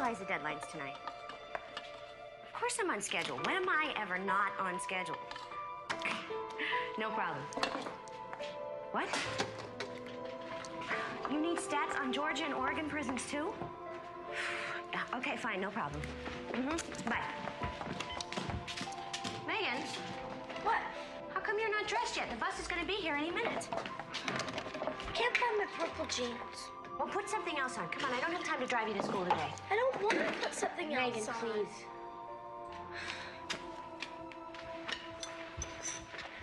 realize the deadline's tonight. Of course I'm on schedule. When am I ever not on schedule? No problem. What? You need stats on Georgia and Oregon prisons, too? Okay, fine, no problem. Bye. Megan? What? How come you're not dressed yet? The bus is going to be here any minute. Can't find my purple jeans. Well, put something else on. Come on, I don't have time to drive you to school today. I don't want to put something else Megan, on. please.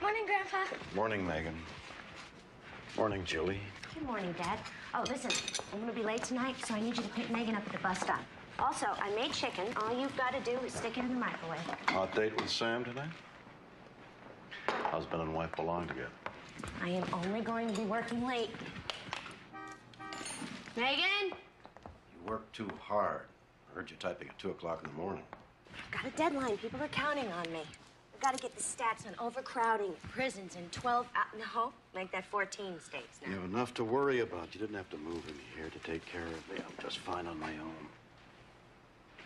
Morning, Grandpa. Morning, Megan. Morning, Julie. Good morning, Dad. Oh, listen, I'm going to be late tonight, so I need you to pick Megan up at the bus stop. Also, I made chicken. All you've got to do is stick it in the microwave. Hot date with Sam tonight? Husband and wife belong together. I am only going to be working late. Megan? You work too hard. I heard you typing at 2 o'clock in the morning. I've got a deadline. People are counting on me. I've got to get the stats on overcrowding prisons in 12 no, make that 14 states now. You have enough to worry about. You didn't have to move in here to take care of me. I'm just fine on my own.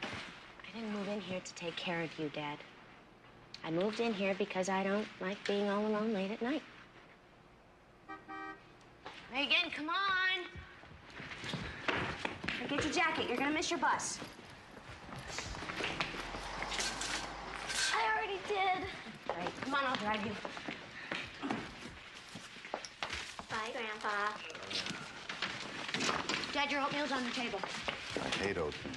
I didn't move in here to take care of you, Dad. I moved in here because I don't like being all alone late at night. Megan, come on. Get your jacket. You're going to miss your bus. I already did. Right. Come on, I'll drive you. Bye, Grandpa. Dad, your oatmeal's on the table. I hate oatmeal.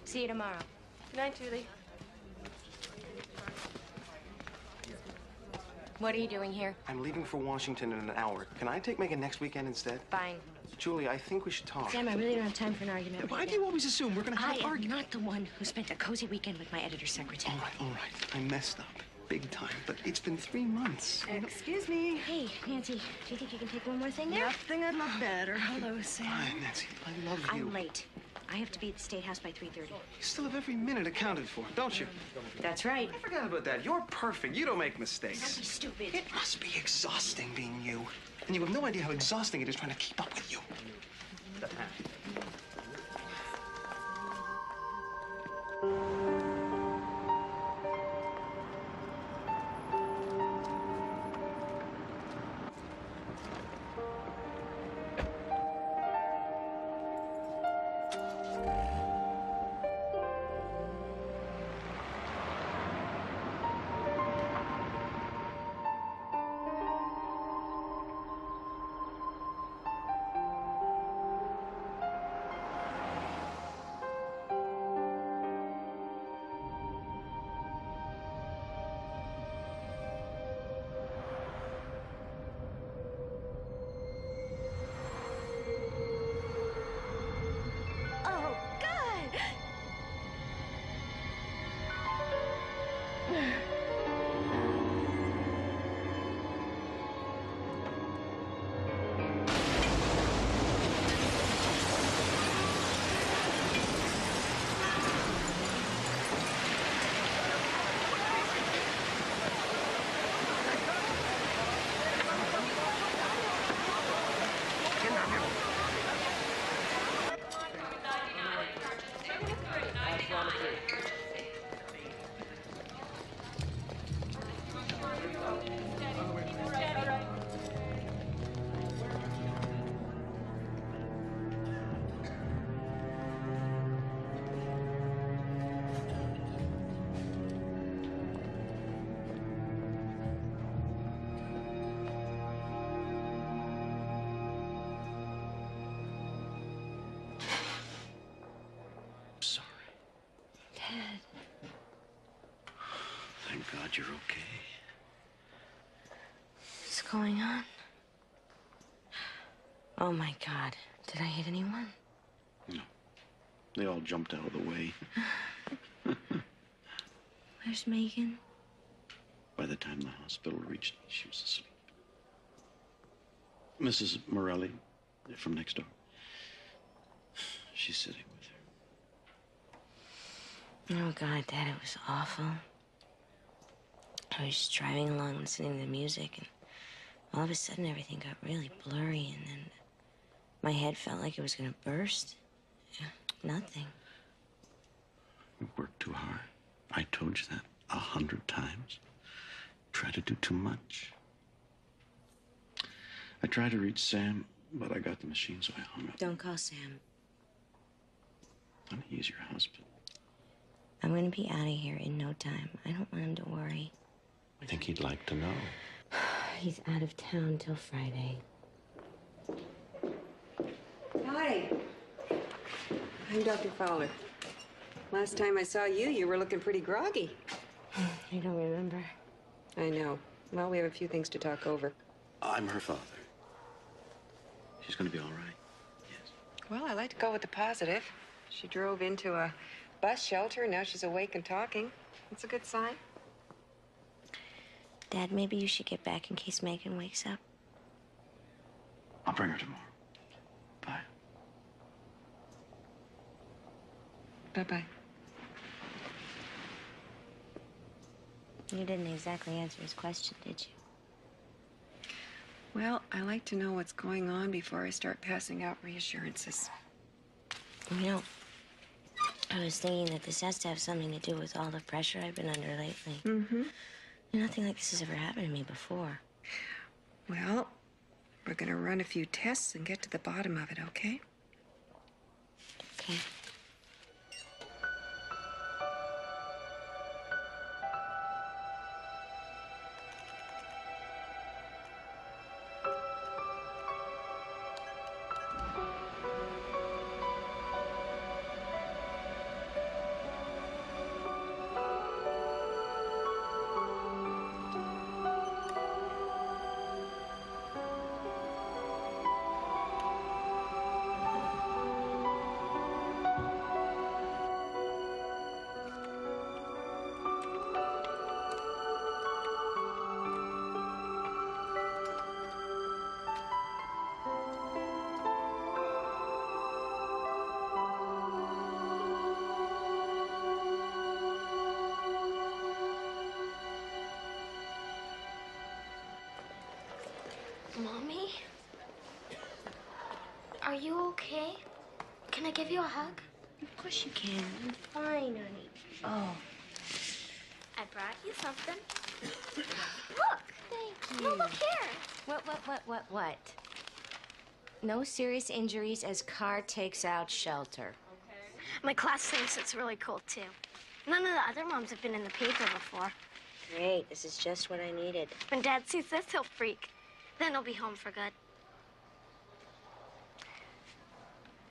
See you tomorrow. Good night, Julie. What are you doing here? I'm leaving for Washington in an hour. Can I take Megan next weekend instead? Fine. Julie, I think we should talk. Sam, I really don't have time for an argument. Why do you always assume we're going to have an I am argument? not the one who spent a cozy weekend with my editor's secretary. All right. I messed up. Big time. But it's been 3 months. Excuse me. Hey, Nancy, do you think you can take one more thing there? Nothing I'd love better. Hello, Sam. Fine, Nancy. I love you. I'm late. I have to be at the State House by 3:30. You still have every minute accounted for, don't you? That's right. I forgot about that. You're perfect. You don't make Don't mistakes. be stupid. It must be exhausting being you. And you have no idea how exhausting it is trying to keep up with you. Oh, God! Sorry. Dad. Thank God you're okay. What's going on? Oh, my God. Did I hit anyone? No. They all jumped out of the way. Where's Megan? By the time the hospital reached me, she was asleep. Mrs. Morelli, from next door. She's sitting with her. Oh, God, Dad, it was awful. I was just driving along listening to the music, and all of a sudden everything got really blurry, and then my head felt like it was gonna burst. Nothing. You worked too hard. I told you that 100 times. Try to do too much. I tried to reach Sam, but I got the machine, so I hung up. Don't call Sam. Honey, he's your husband. I'm gonna be out of here in no time. I don't want him to worry. I think he'd like to know. He's out of town till Friday. Hi. I'm Dr. Fowler. Last time I saw you, you were looking pretty groggy. I don't remember. I know. Well, we have a few things to talk over. I'm her father. She's gonna be all right. Yes. Well, I like to go with the positive. She drove into a bus shelter, and now she's awake and talking. That's a good sign. Dad, maybe you should get back in case Megan wakes up. I'll bring her tomorrow. Bye. Bye-bye. You didn't exactly answer his question, did you? Well, I like to know what's going on before I start passing out reassurances. You know, I was thinking that this has to have something to do with all the pressure I've been under lately. Mm-hmm. Nothing like this has ever happened to me before. Well, we're gonna run a few tests and get to the bottom of it, okay? Okay. Mommy? Are you okay? Can I give you a hug? Of course you can. I'm fine, honey. Oh. I brought you something. Look! Thank you. No, look here. What? No serious injuries as car takes out shelter. My class thinks it's really cool, too. None of the other moms have been in the paper before. Great, this is just what I needed. When Dad sees this, he'll freak. Then he'll be home for good.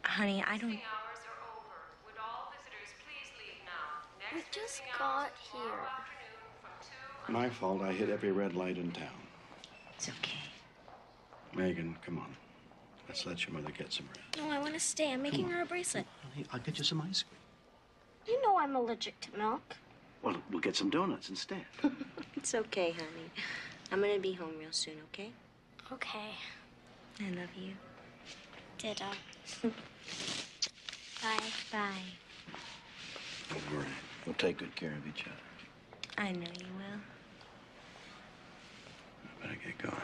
Honey, I don't... Hours are over. Would all visitors please leave now? We Next just visiting got hours tomorrow here. afternoon from 2 My fault. I hit every red light in town. It's okay. Megan, come on. Let's let your mother get some rest. No, I want to stay. I'm making her a bracelet. Honey, I'll get you some ice cream. You know I'm allergic to milk. Well, we'll get some donuts instead. It's okay, honey. I'm gonna be home real soon, okay? Okay. I love you. Ditto. Bye. Bye. Don't worry. We'll take good care of each other. I know you will. I better get going.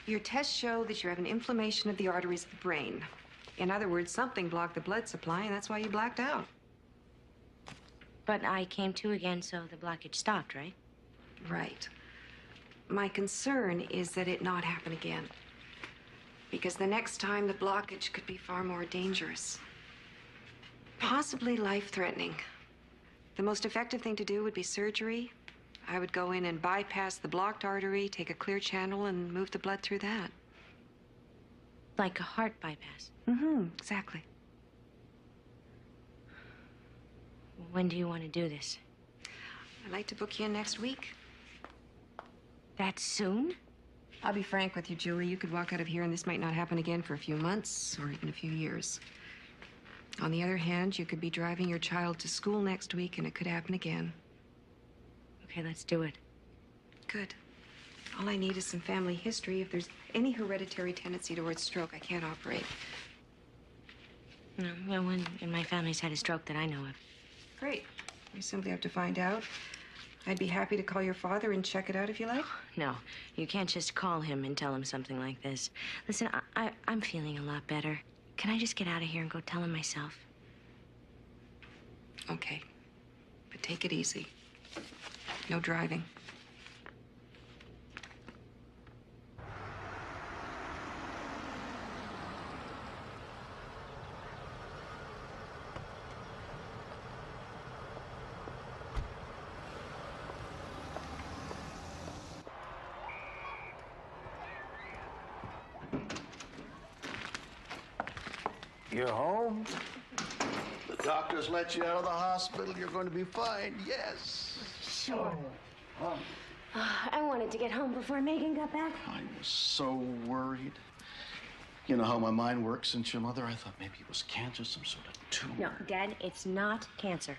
Your tests show that you have an inflammation of the arteries of the brain. In other words, something blocked the blood supply, and that's why you blacked out. But I came to again, so the blockage stopped, right? Right. My concern is that it not happen again. Because the next time, the blockage could be far more dangerous. Possibly life-threatening. The most effective thing to do would be surgery. I would go in and bypass the blocked artery, take a clear channel, and move the blood through that. Like a heart bypass. Mm-hmm, exactly. When do you want to do this? I'd like to book you in next week. That soon? I'll be frank with you, Julie. You could walk out of here and this might not happen again for a few months or even a few years. On the other hand, you could be driving your child to school next week and it could happen again. Okay, let's do it. Good. All I need is some family history. If there's any hereditary tendency towards stroke, I can't operate. No, one in my family's had a stroke that I know of. Great. You simply have to find out. I'd be happy to call your father and check it out if you like. No, you can't just call him and tell him something like this. Listen, I'm feeling a lot better. Can I just get out of here and go tell him myself? Okay. But take it easy. No driving. You're home? The doctors let you out of the hospital. You're going to be fine, yes. Sure. I wanted to get home before Megan got back. I was so worried. You know how my mind works since your mother? I thought maybe it was cancer, some sort of tumor. No, Dad, it's not cancer.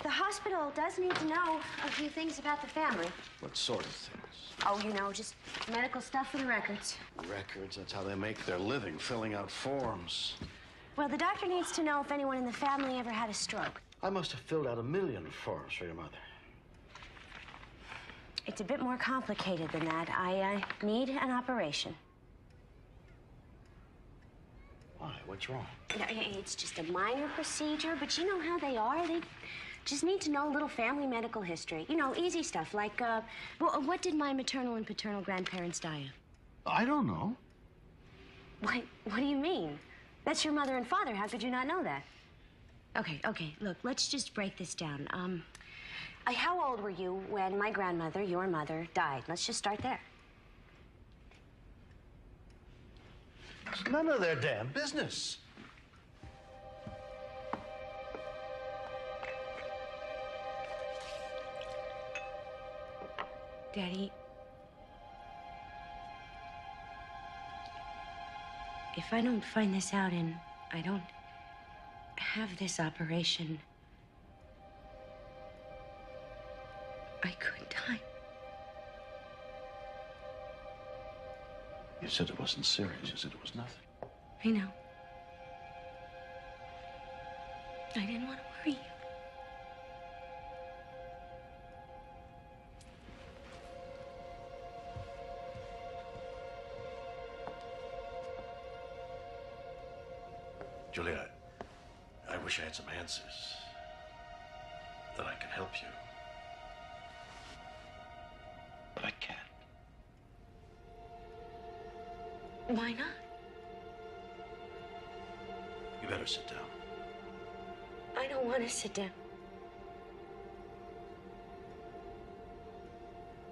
The hospital does need to know a few things about the family. What sort of things? Oh, you know, just medical stuff for the records. Records, that's how they make their living, filling out forms. Well, the doctor needs to know if anyone in the family ever had a stroke. I must have filled out 1,000,000 forms for your mother. It's a bit more complicated than that. I need an operation. Why? What's wrong? No, it's just a minor procedure, but you know how they are. They just need to know a little family medical history. You know, easy stuff like, what did my maternal and paternal grandparents die of? I don't know. What do you mean? That's your mother and father. How could you not know that? Okay, look, let's just break this down. How old were you when my grandmother, your mother, died? Let's just start there. It's none of their damn business. Daddy, if I don't find this out and I don't have this operation, I could die. You said it wasn't serious. You said it was nothing. I know. I didn't want to worry you. Julia, I wish I had some answers. That I could help you. But I can't. Why not? You better sit down. I don't want to sit down.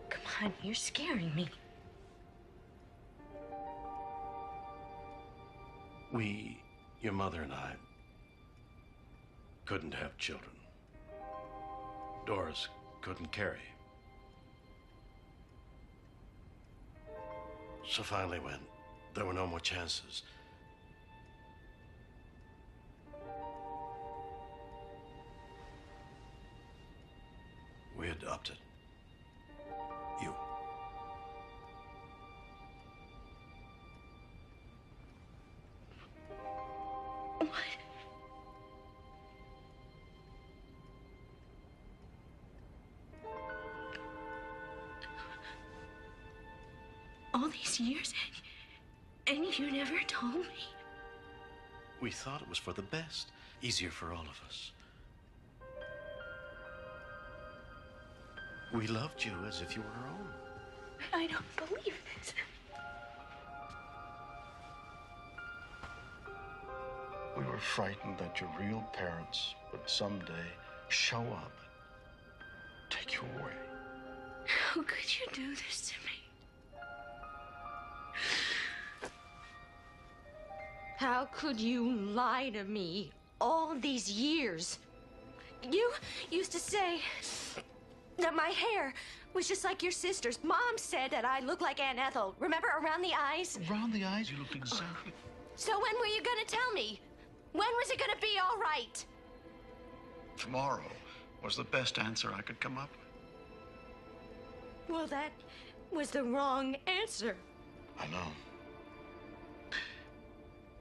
Come on, you're scaring me. Your mother and I, couldn't have children. Doris couldn't carry. So finally, when there were no more chances, we adopted you. What? All these years, and you never told me. We thought it was for the best, easier for all of us. We loved you as if you were our own. I don't believe this. We were frightened that your real parents would someday show up, take you away. How could you do this to me? How could you lie to me all these years? You used to say that my hair was just like your sister's. Mom said that I look like Aunt Ethel. Remember, around the eyes? Around the eyes, you look exactly. So when were you gonna tell me? When was it gonna be all right? Tomorrow was the best answer I could come up with. Well, that was the wrong answer. I know.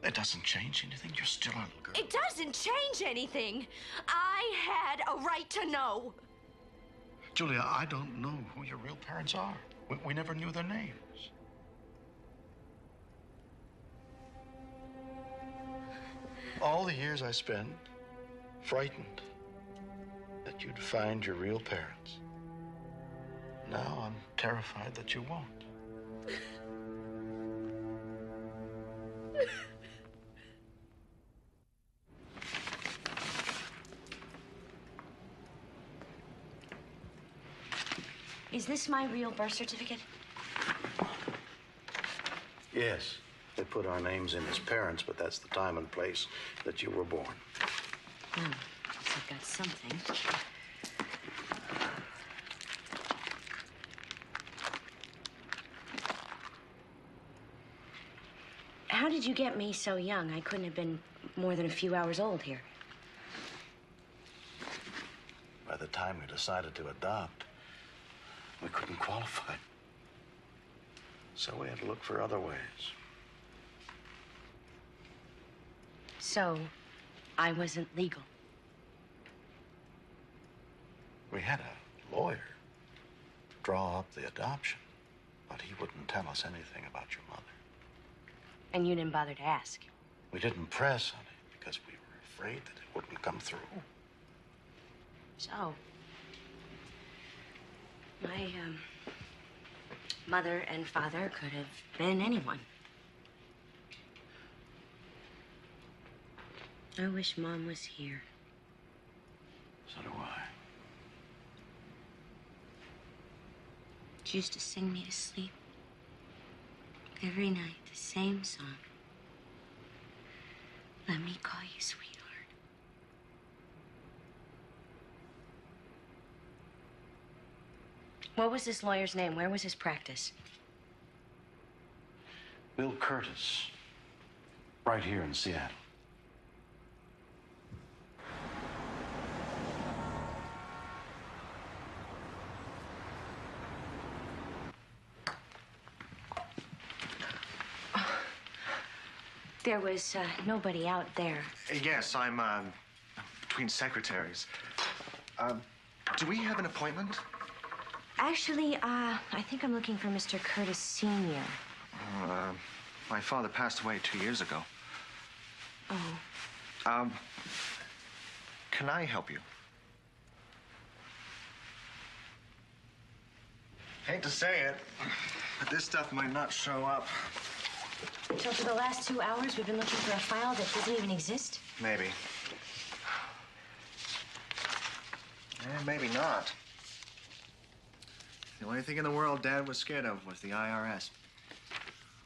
It doesn't change anything. You're still a little girl. It doesn't change anything. I had a right to know. Julia, I don't know who your real parents are. We never knew their names. All the years I spent frightened that you'd find your real parents. Now I'm terrified that you won't. Is this my real birth certificate? Yes, they put our names in as parents, but that's the time and place that you were born. Oh, guess I've got something. How did you get me so young? I couldn't have been more than a few hours old here. By the time we decided to adopt, we couldn't qualify. So we had to look for other ways. So, I wasn't legal. We had a lawyer draw up the adoption, but he wouldn't tell us anything about your mother. And you didn't bother to ask? We didn't press on it because we were afraid that it wouldn't come through. So, my mother and father could have been anyone. I wish Mom was here. So do I. She used to sing me to sleep. Every night, the same song. Let me call you sweetheart. What was this lawyer's name? Where was his practice? Bill Curtis, right here in Seattle. There was nobody out there. Yes, I'm between secretaries. Do we have an appointment? Actually, I think I'm looking for Mr. Curtis Sr. My father passed away 2 years ago. Oh. Can I help you? Hate to say it, but this stuff might not show up. So for the last 2 hours, we've been looking for a file that doesn't even exist? Maybe. Maybe not. The only thing in the world Dad was scared of was the IRS.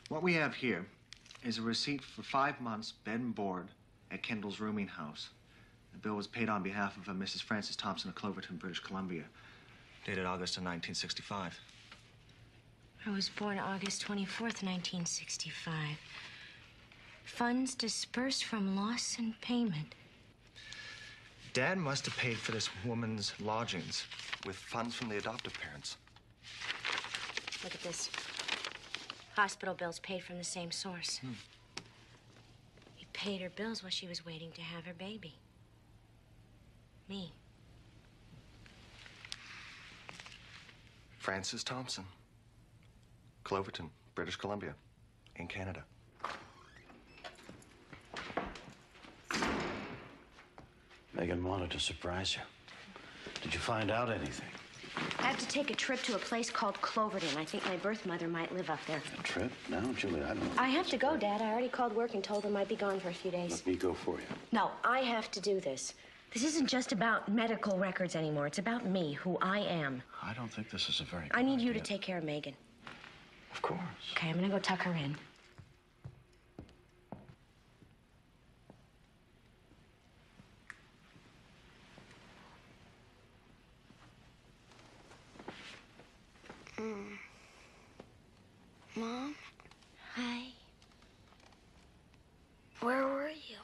What we have here is a receipt for 5 months bed and board at Kendall's rooming house. The bill was paid on behalf of a Mrs. Frances Thompson of Cloverton, British Columbia, dated August of 1965. I was born August 24th, 1965. Funds dispersed from loss and payment. Dad must have paid for this woman's lodgings with funds from the adoptive parents. Look at this. Hospital bills paid from the same source. He paid her bills while she was waiting to have her baby. Me. Frances Thompson, Cloverton, British Columbia, in Canada. Megan wanted to surprise you. Did you find out anything? I have to take a trip to a place called Cloverton. I think my birth mother might live up there. A trip? No, Julie, I don't. I have to go, Dad. I already called work and told them I'd be gone for a few days. Let me go for you. No, I have to do this. This isn't just about medical records anymore. It's about me, who I am. I don't think this is a very good I need you idea. to take care of Megan. Of course. Okay, I'm gonna go tuck her in. Mom, Hi. where were you?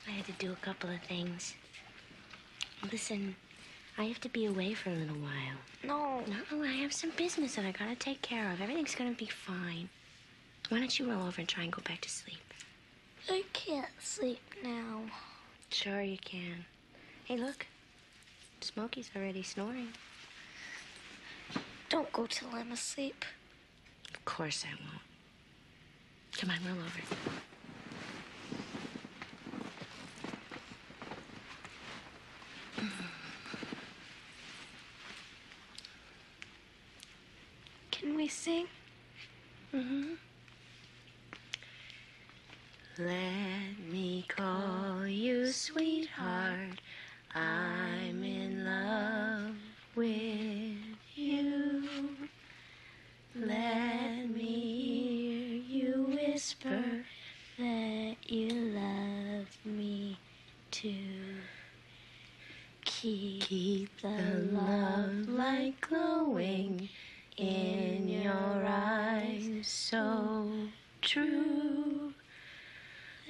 I had to do a couple of things. Listen, I have to be away for a little while. No. No, I have some business that I gotta take care of. Everything's gonna be fine. Why don't you roll over and try and go back to sleep? I can't sleep now. Sure you can. Hey, look. Smokey's already snoring. Don't go till I'm asleep. Of course I won't. Come on, roll over. Can we sing? Mm-hmm. Let me call you sweetheart. I'm in love with you. Let me hear you whisper that you love me too. Keep the love light glowing in your eyes, so true.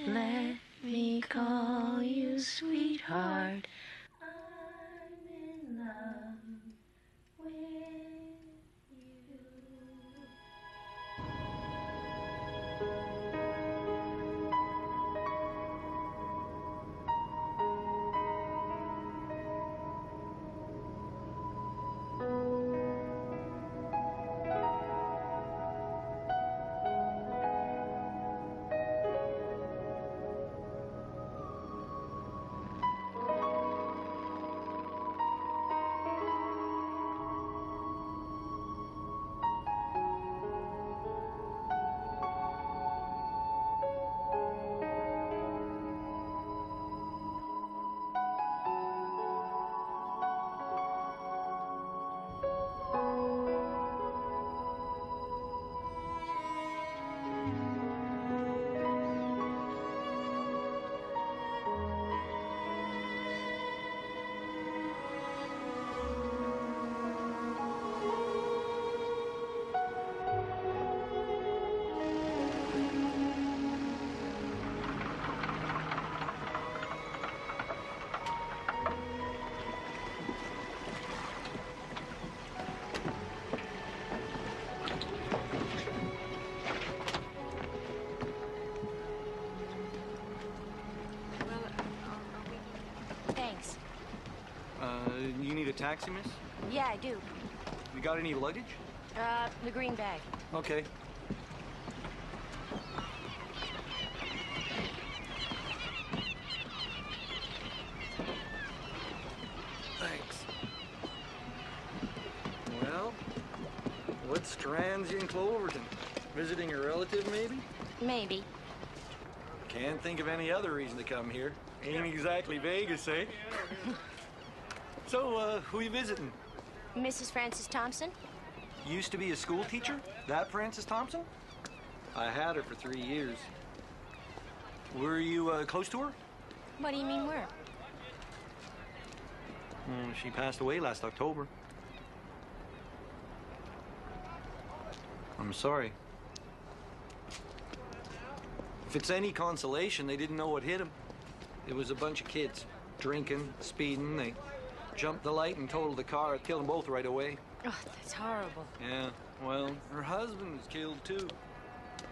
Let me call you sweetheart. I'm in love with you. Thanks. You need a taxi, miss? Yeah, I do. You got any luggage? The green bag. Okay. Thanks. Well, what strands you in Cloverton? Visiting a relative, maybe? Maybe. Can't think of any other reason to come here. Ain't exactly Vegas, eh? So, who you visiting? Mrs. Frances Thompson? Used to be a school teacher? That Frances Thompson? I had her for 3 years. Were you close to her? What do you mean where? She passed away last October. I'm sorry. If it's any consolation, they didn't know what hit them. It was a bunch of kids, drinking, speeding. They jumped the light and totaled the car. It killed them both right away. Oh, that's horrible. Yeah, well, her husband was killed too.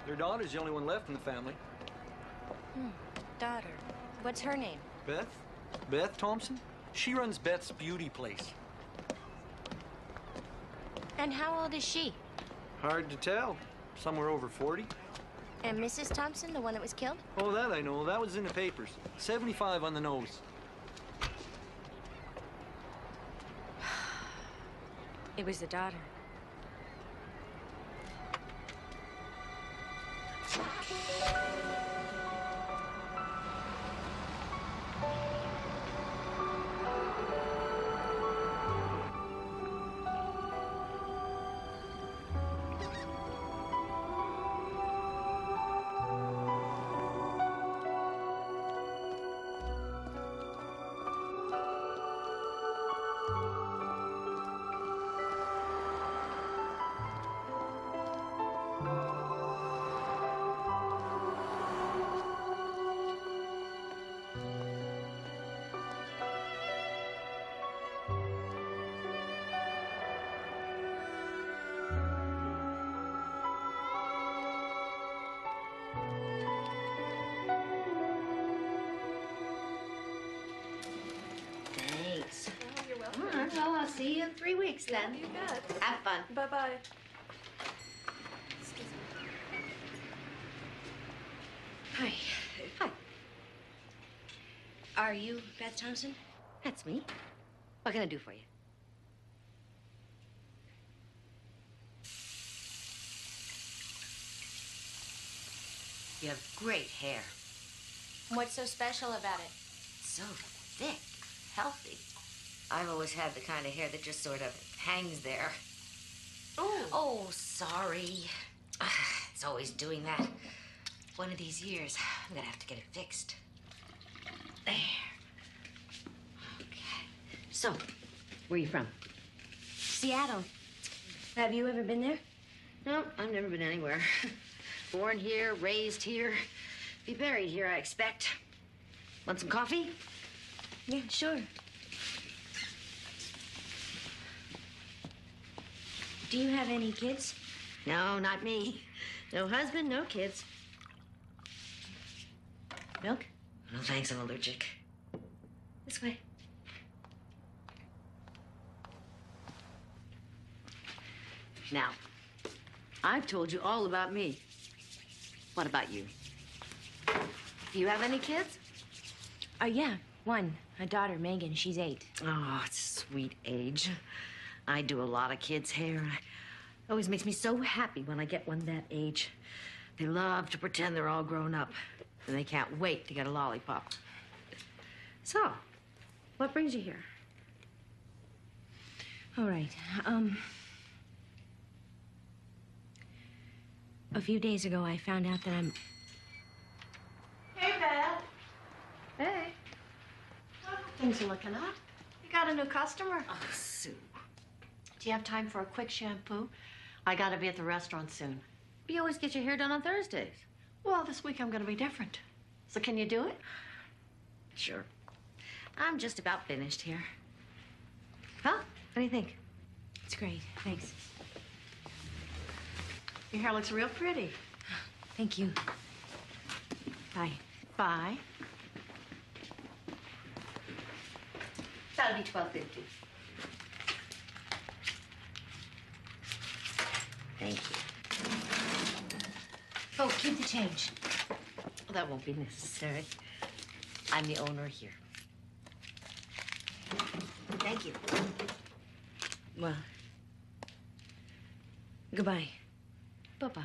Their daughter's the only one left in the family. Daughter. What's her name? Beth? Beth Thompson? She runs Beth's beauty place. And how old is she? Hard to tell. Somewhere over 40. And Mrs. Thompson, the one that was killed? Oh, that I know. That was in the papers. 75 on the nose. It was the daughter. see you in 3 weeks then. You bet. Have fun. Bye-bye. Hi. Hi. Are you Beth Thompson? That's me. What can I do for you? You have great hair. What's so special about it? So thick, healthy. I've always had the kind of hair that just sort of hangs there. Oh, sorry. It's always doing that. One of these years, I'm gonna have to get it fixed. There. Okay. So, where are you from? Seattle. Have you ever been there? No, I've never been anywhere. Born here, raised here, be buried here, I expect. Want some coffee? Yeah, sure. Do you have any kids? No, not me. No husband, no kids. Milk? No, thanks, I'm allergic. This way. Now, I've told you all about me. What about you? Do you have any kids? Yeah, one. A daughter, Megan. She's 8. Oh, it's a sweet age. I do a lot of kids' hair. It always makes me so happy when I get one that age. They love to pretend they're all grown up, and they can't wait to get a lollipop. So, what brings you here? All right. A few days ago, I found out that I'm... Hey, Beth. Hey. Things are looking up. You got a new customer. Oh, Sue. Do you have time for a quick shampoo? I gotta be at the restaurant soon. But you always get your hair done on Thursdays. Well, this week I'm gonna be different. So can you do it? Sure. I'm just about finished here. Huh? What do you think? It's great. Thanks. Your hair looks real pretty. Thank you. Bye. Bye. That'll be $12.50. Thank you. Oh, keep the change. Well, that won't be necessary. I'm the owner here. Thank you. Well, goodbye. Bye-bye.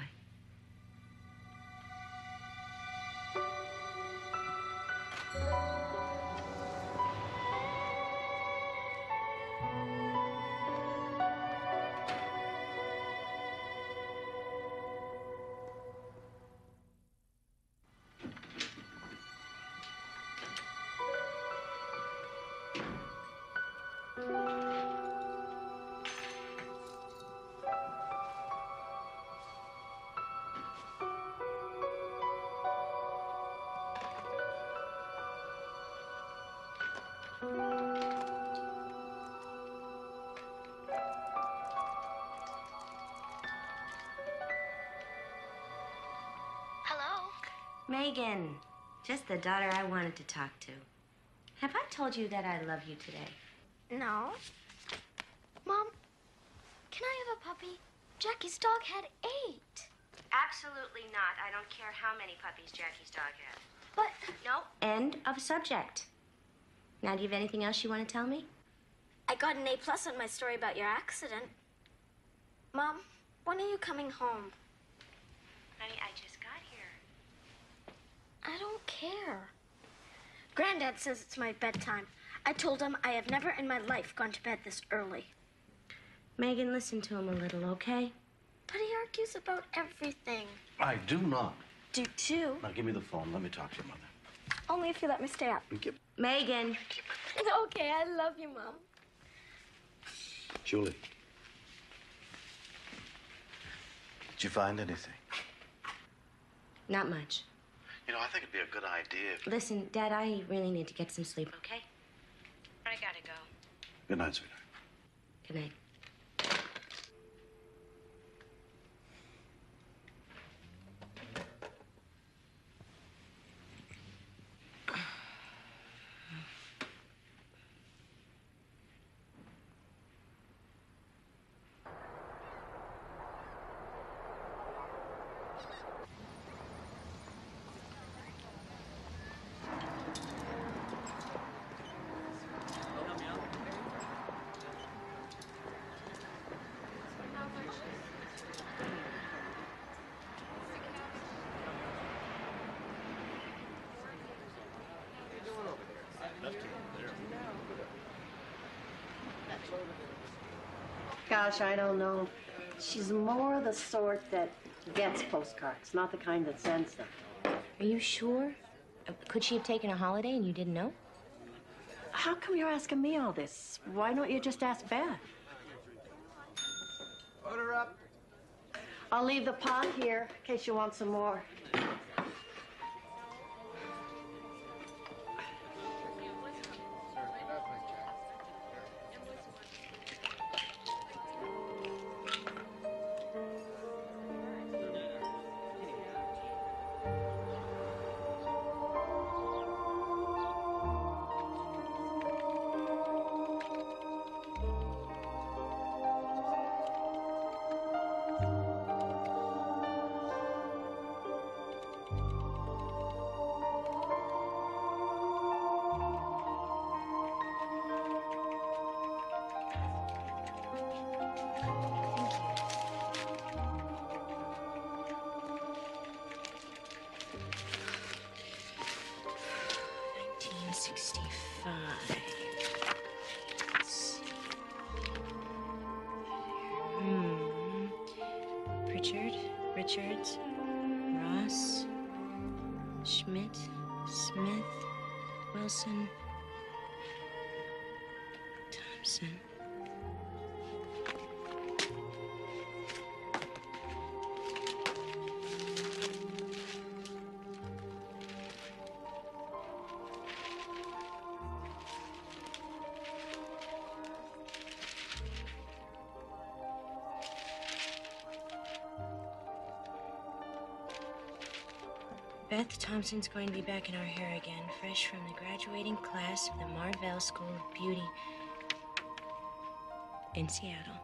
Hello? Megan, just the daughter I wanted to talk to. Have I told you that I love you today? No. Mom, can I have a puppy? Jackie's dog had 8. Absolutely not. I don't care how many puppies Jackie's dog had. But... No. End of subject. Now, do you have anything else you want to tell me? I got an A+ on my story about your accident. Mom, when are you coming home? Honey, I just got here. I don't care. Granddad says it's my bedtime. I told him I have never in my life gone to bed this early. Megan, listen to him a little, okay? But he argues about everything. I do not. Do too. Now, give me the phone. Let me talk to your mother. Only if you let me stay up. Megan. Okay, I love you, Mom. Julie. Did you find anything? Not much. You know, I think it'd be a good idea if... Listen, Dad, I really need to get some sleep, okay? I gotta go. Good night, sweetheart. Good night. Gosh, I don't know. She's more the sort that gets postcards, not the kind that sends them. Are you sure? Could she have taken a holiday and you didn't know? How come you're asking me all this? Why don't you just ask Beth? Order up. I'll leave the pot here in case you want some more. Richards, Ross, Schmidt, Smith, Wilson, Thompson. Beth Thompson's going to be back in our hair again, fresh from the graduating class of the Marvell School of Beauty in Seattle.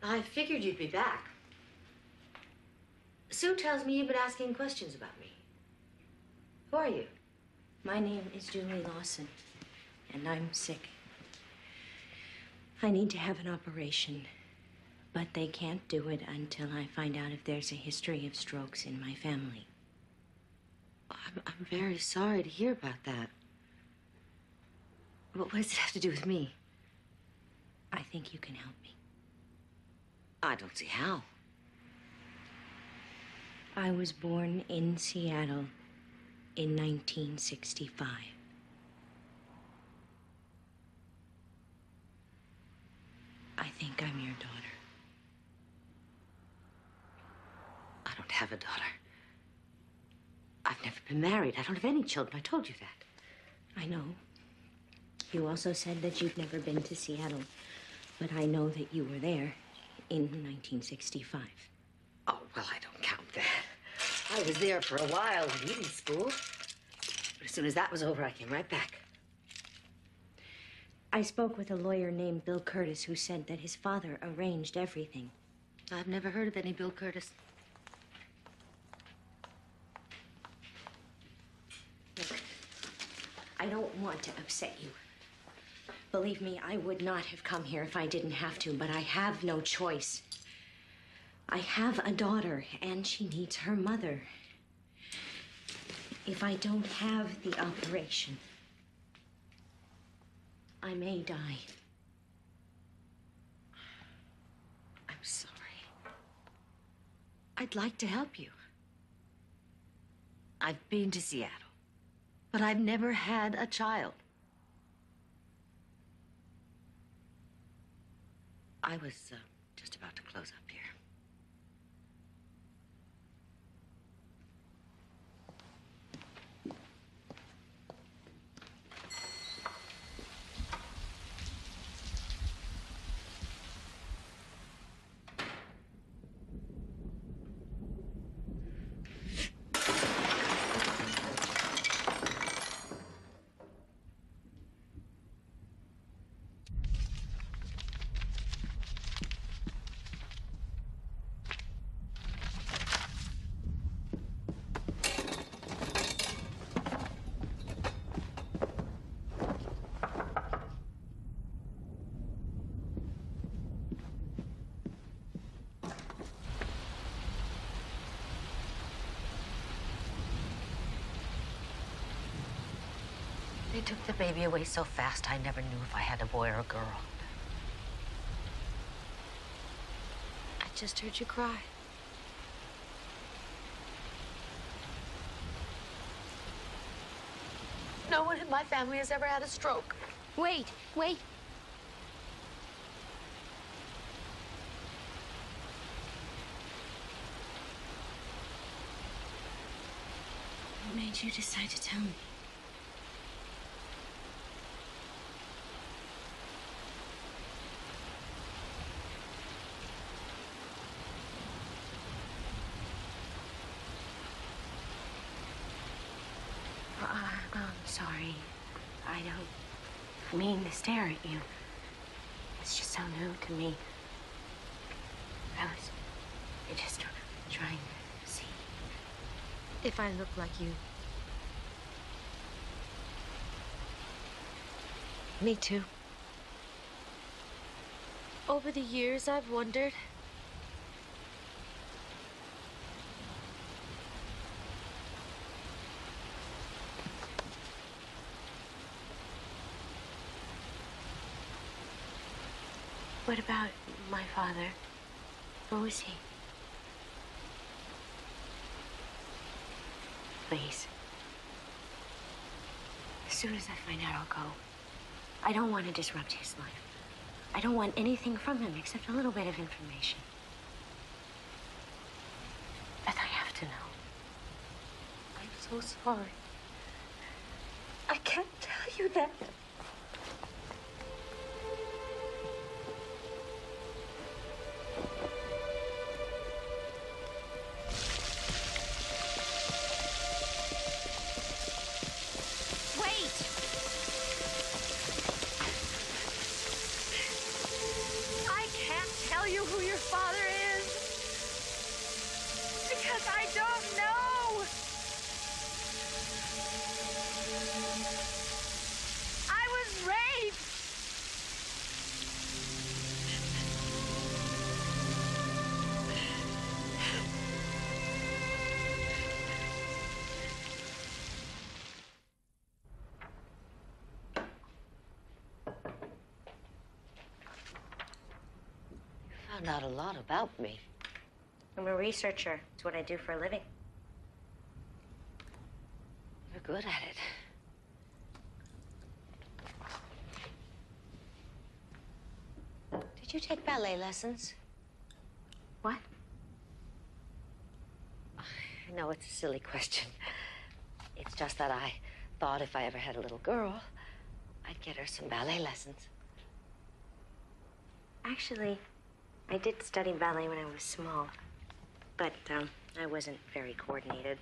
I figured you'd be back. Sue tells me you've been asking questions about me. Who are you? My name is Julie Lawson, and I'm sick. I need to have an operation, but they can't do it until I find out if there's a history of strokes in my family. I'm very sorry to hear about that. What does it have to do with me? I think you can help me. I don't see how. I was born in Seattle in 1965. I think I'm your daughter. I don't have a daughter. I've never been married. I don't have any children. I told you that. I know. You also said that you've never been to Seattle, but I know that you were there in 1965. Oh, well, I don't count that. I was there for a while in evening school. But as soon as that was over, I came right back. I spoke with a lawyer named Bill Curtis who said that his father arranged everything. I've never heard of any Bill Curtis. Look, I don't want to upset you. Believe me, I would not have come here if I didn't have to, but I have no choice. I have a daughter, and she needs her mother. If I don't have the operation, I may die. I'm sorry. I'd like to help you. I've been to Seattle, but I've never had a child. I was just about to close up here. You took the baby away so fast, I never knew if I had a boy or a girl. I just heard you cry. No one in my family has ever had a stroke. Wait. What made you decide to tell me? I'm sorry. I don't mean to stare at you. It's just so new to me. I was just trying to see if I look like you. Me too. Over the years, I've wondered. What about my father? Who is he? Please. As soon as I find out, I'll go. I don't want to disrupt his life. I don't want anything from him except a little bit of information. But I have to know. I'm so sorry. I can't tell you that. Who your father is, because I don't know. I was raped. Found out a lot about me. I'm a researcher. It's what I do for a living. You're good at it. Did you take ballet lessons? What? I know it's a silly question. It's just that I thought if I ever had a little girl, I'd get her some ballet lessons. Actually, I did study ballet when I was small, but I wasn't very coordinated.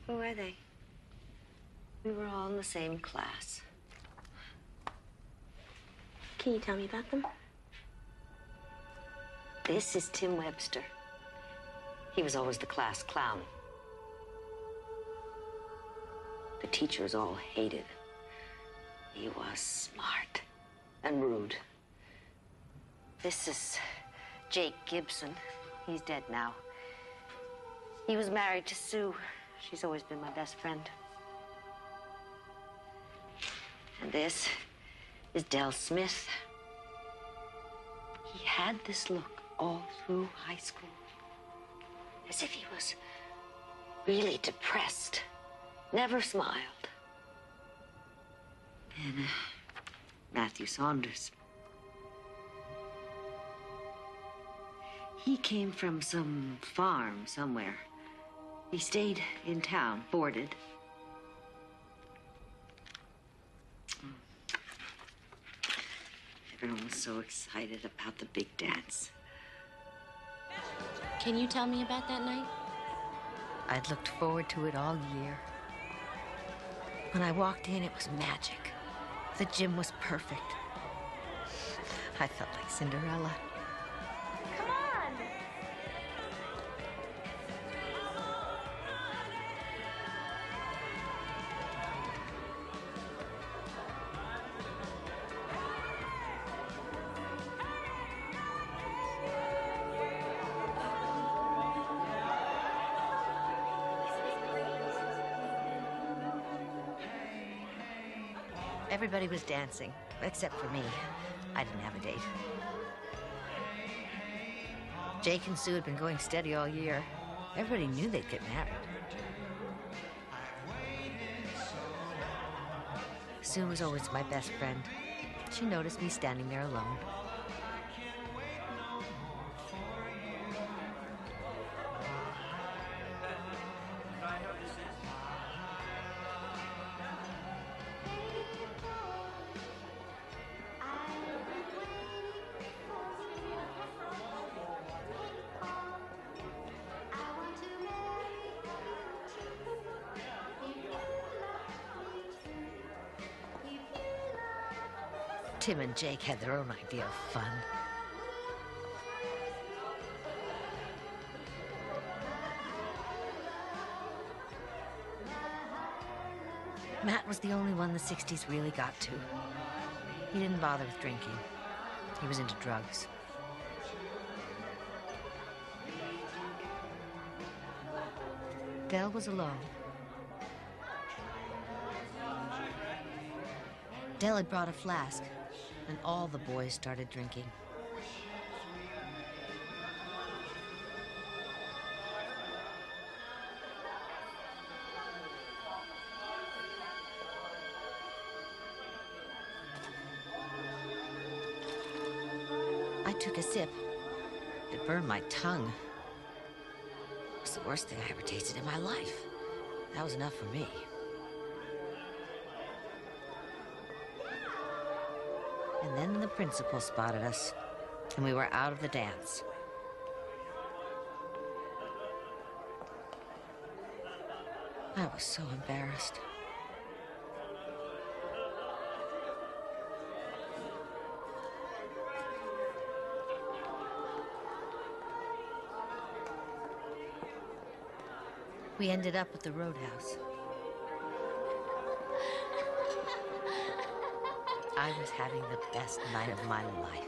Who are they? We were all in the same class. Can you tell me about them? This is Tim Webster. He was always the class clown. The teachers all hated him. He was smart and rude. This is Jake Gibson. He's dead now. He was married to Sue. She's always been my best friend. And this is Del Smith. He had this look all through high school, as if he was really depressed, never smiled. And Matthew Saunders. He came from some farm somewhere. He stayed in town, boarded. Everyone was so excited about the big dance. Can you tell me about that night? I'd looked forward to it all year. When I walked in, it was magic. The gym was perfect. I felt like Cinderella. Come on. Everybody was dancing, except for me. I didn't have a date. Jake and Sue had been going steady all year. Everybody knew they'd get married. Sue was always my best friend. She noticed me standing there alone. Tim and Jake had their own idea of fun. Matt was the only one the 60s really got to. He didn't bother with drinking. He was into drugs. Del was alone. Del had brought a flask, and all the boys started drinking. I took a sip. It burned my tongue. It was the worst thing I ever tasted in my life. That was enough for me. And then the principal spotted us, and we were out of the dance. I was so embarrassed. We ended up at the Roadhouse. I was having the best night of my life.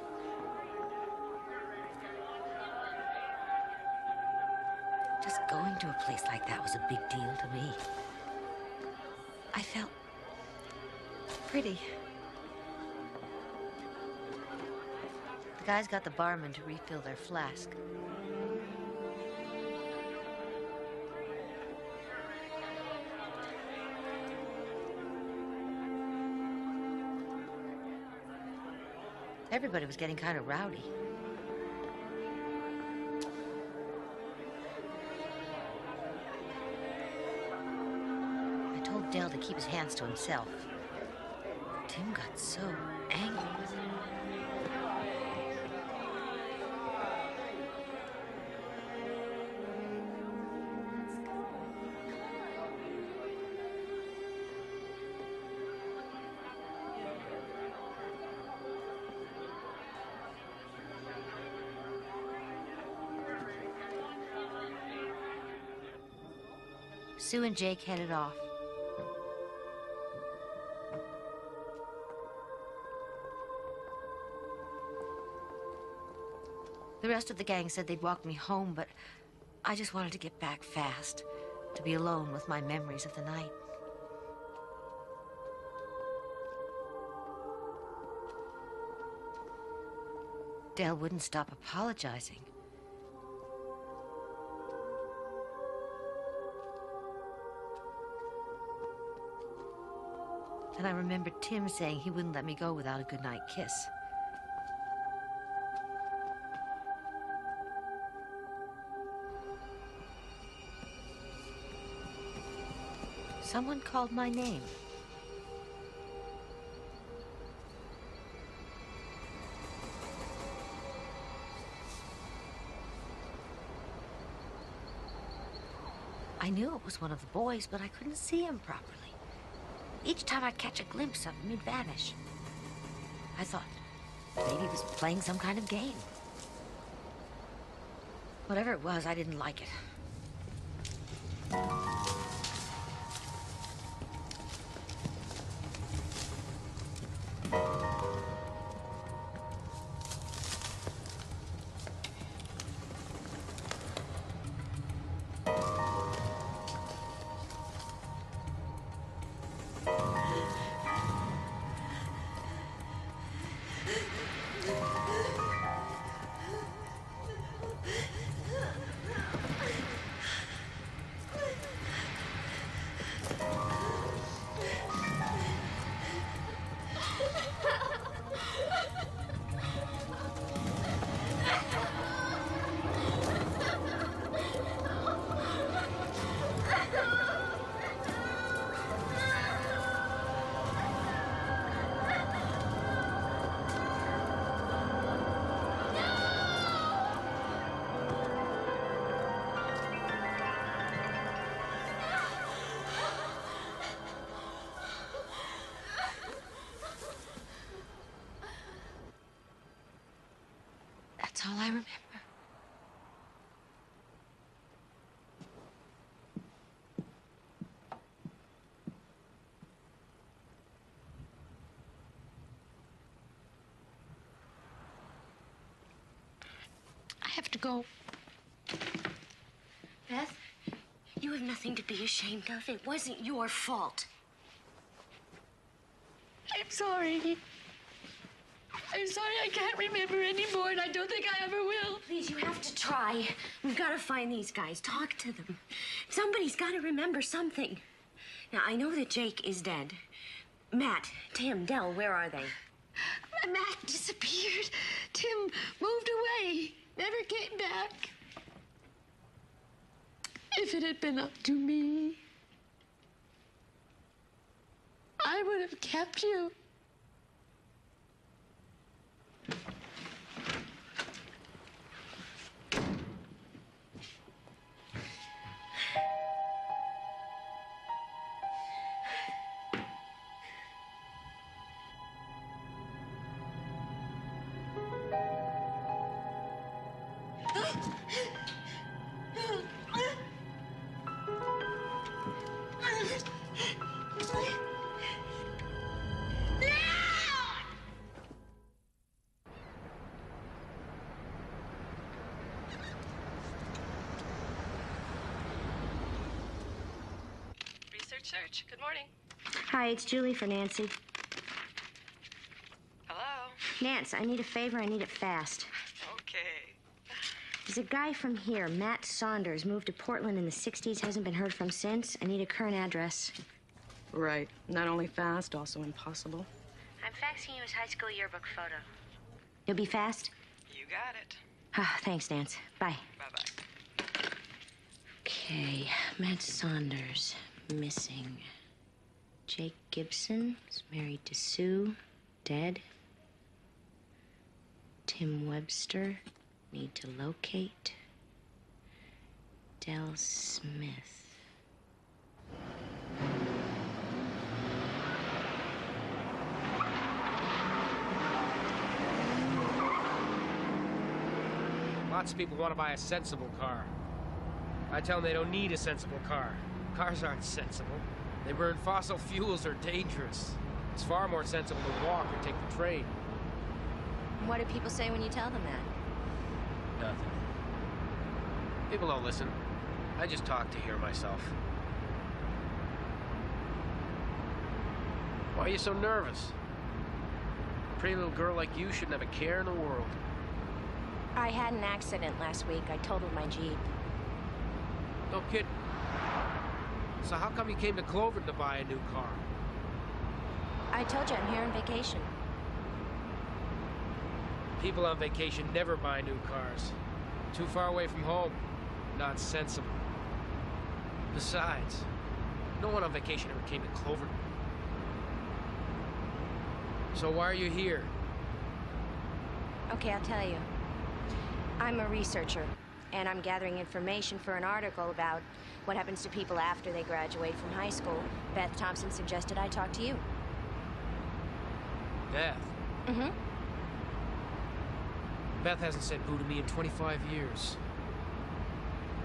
Just going to a place like that was a big deal to me. I felt pretty. The guys got the barman to refill their flask. Everybody was getting kind of rowdy. I told Del to keep his hands to himself. Tim got so angry with him. Sue and Jake headed off. The rest of the gang said they'd walk me home, but I just wanted to get back fast, to be alone with my memories of the night. Del wouldn't stop apologizing. And I remembered Tim saying he wouldn't let me go without a goodnight kiss. Someone called my name. I knew it was one of the boys, but I couldn't see him properly. Each time I'd catch a glimpse of him, he'd vanish. I thought maybe he was playing some kind of game. Whatever it was, I didn't like it. to go. Beth, you have nothing to be ashamed of. It wasn't your fault. I'm sorry. I'm sorry I can't remember anymore, and I don't think I ever will. Please, you have to try. We've got to find these guys. Talk to them. Somebody's got to remember something. Now, I know that Jake is dead. Matt, Tim, Dell, where are they? Matt disappeared. Tim moved away. Never came back. If it had been up to me, I would have kept you. Search. Good morning. Hi, it's Julie for Nancy. Hello. Nance, I need a favor. I need it fast. Okay. There's a guy from here, Matt Saunders, moved to Portland in the 60s, hasn't been heard from since. I need a current address. Right. Not only fast, also impossible. I'm faxing you his high school yearbook photo. You'll be fast? You got it. Ah, thanks, Nance. Bye. Bye-bye. Okay, Matt Saunders, missing. Jake Gibson is married to Sue, dead. Tim Webster, need to locate. Dell Smith. Lots of people want to buy a sensible car. I tell them they don't need a sensible car. Cars aren't sensible. They burn fossil fuels, are dangerous. It's far more sensible to walk or take the train. What do people say when you tell them that? Nothing. People don't listen. I just talk to hear myself. Why are you so nervous? A pretty little girl like you shouldn't have a care in the world. I had an accident last week. I totaled my Jeep. No kidding. So how come you came to Cloverton to buy a new car? I told you I'm here on vacation. People on vacation never buy new cars. Too far away from home. Not sensible. Besides, no one on vacation ever came to Cloverton. So why are you here? Okay, I'll tell you. I'm a researcher, and I'm gathering information for an article about what happens to people after they graduate from high school. Beth Thompson suggested I talk to you. Beth? Mm-hmm. Beth hasn't said boo to me in 25 years.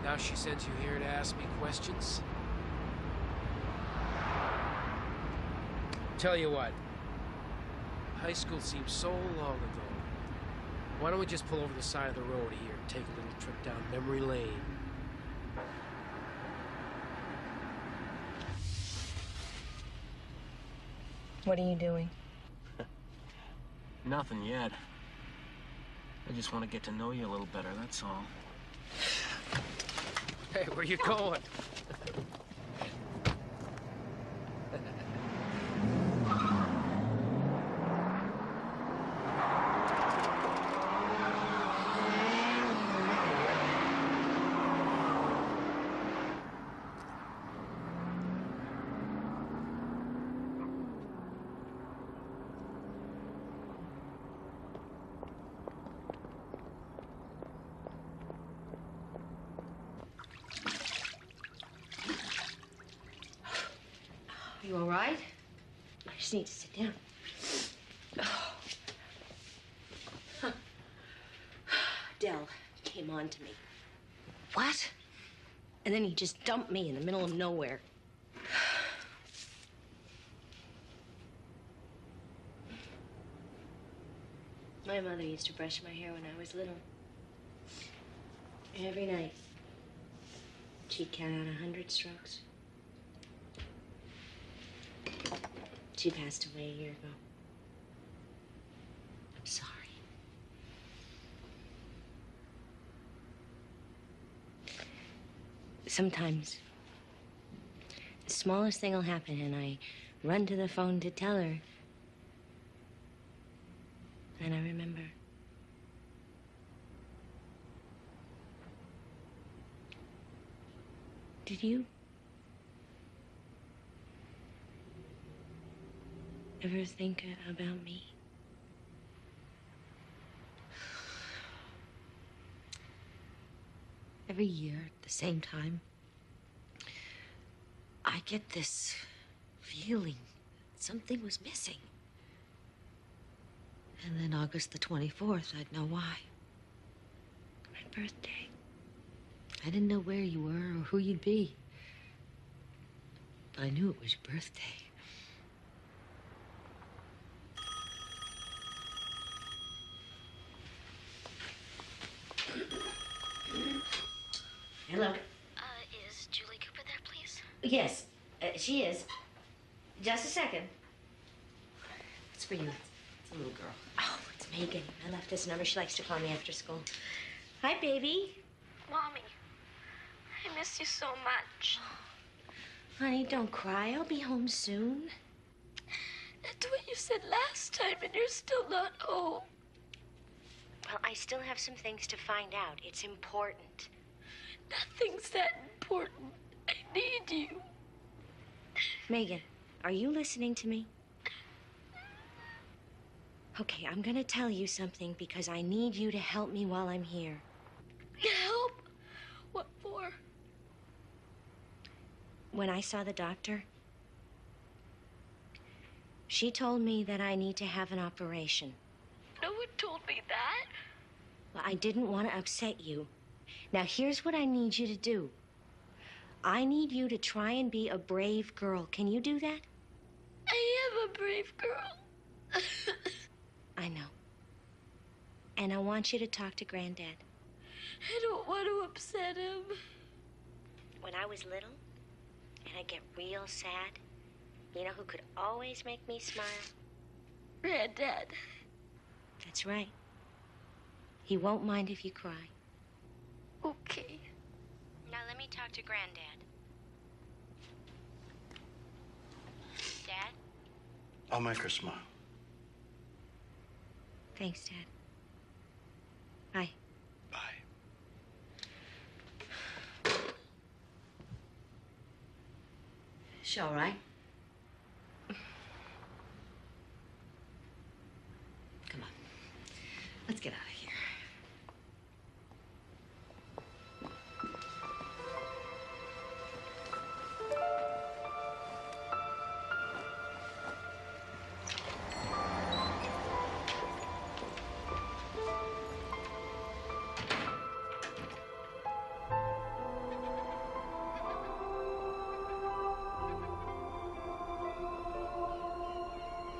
Now she sends you here to ask me questions? Tell you what. High school seems so long ago. Why don't we just pull over the side of the road here and take a little trip down memory lane? What are you doing? Nothing yet. I just want to get to know you a little better, that's all. Hey, where you going? You all right? I just need to sit down. Oh. Huh. Dell came on to me. What? And then he just dumped me in the middle of nowhere. My mother used to brush my hair when I was little. Every night, she'd count out 100 strokes. She passed away a year ago. I'm sorry. Sometimes, the smallest thing will happen, and I run to the phone to tell her. And I remember. Did you ever think about me? Every year at the same time, I get this feeling that something was missing. And then August the 24th, I'd know why. My birthday. I didn't know where you were or who you'd be. But I knew it was your birthday. Hello. Is Julie Cooper there, please? Yes, she is. Just a second. It's for you. It's a little girl. Oh, it's Megan. I left this number. She likes to call me after school. Hi, baby. Mommy, I miss you so much. Honey, don't cry. I'll be home soon. That's what you said last time, and you're still not home. Well, I still have some things to find out. It's important. Nothing's that important. I need you. Megan, are you listening to me? Okay, I'm gonna tell you something because I need you to help me while I'm here. Help? What for? When I saw the doctor, she told me that I need to have an operation. No one told me that. Well, I didn't want to upset you. Now, here's what I need you to do. I need you to try and be a brave girl. Can you do that? I am a brave girl. I know. And I want you to talk to Granddad. I don't want to upset him. When I was little, and I get real sad, you know who could always make me smile? Granddad. That's right. He won't mind if you cry. Okay. Now let me talk to Granddad. Dad? I'll make her smile. Thanks, Dad. Bye. Bye. She all right? Come on. Let's get out of here.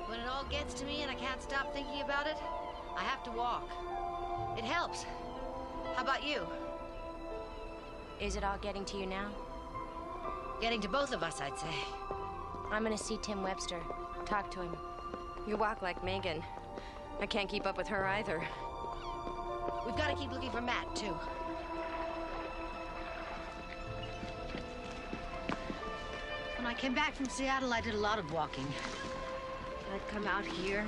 When it all gets to me and I can't stop thinking about it, I have to walk. It helps. How about you? Is it all getting to you now? Getting to both of us, I'd say. I'm gonna see Tim Webster. Talk to him. You walk like Megan. I can't keep up with her either. We've got to keep looking for Matt, too. When I came back from Seattle, I did a lot of walking. I'd come out here,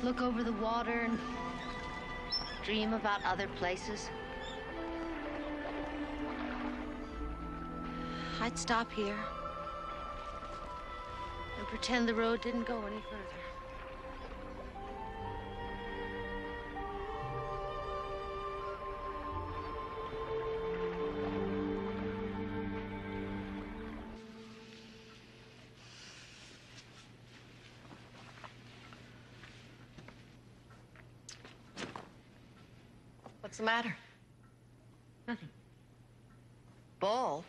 look over the water, and dream about other places. I'd stop here and pretend the road didn't go any further. What's the matter? Nothing. Ball?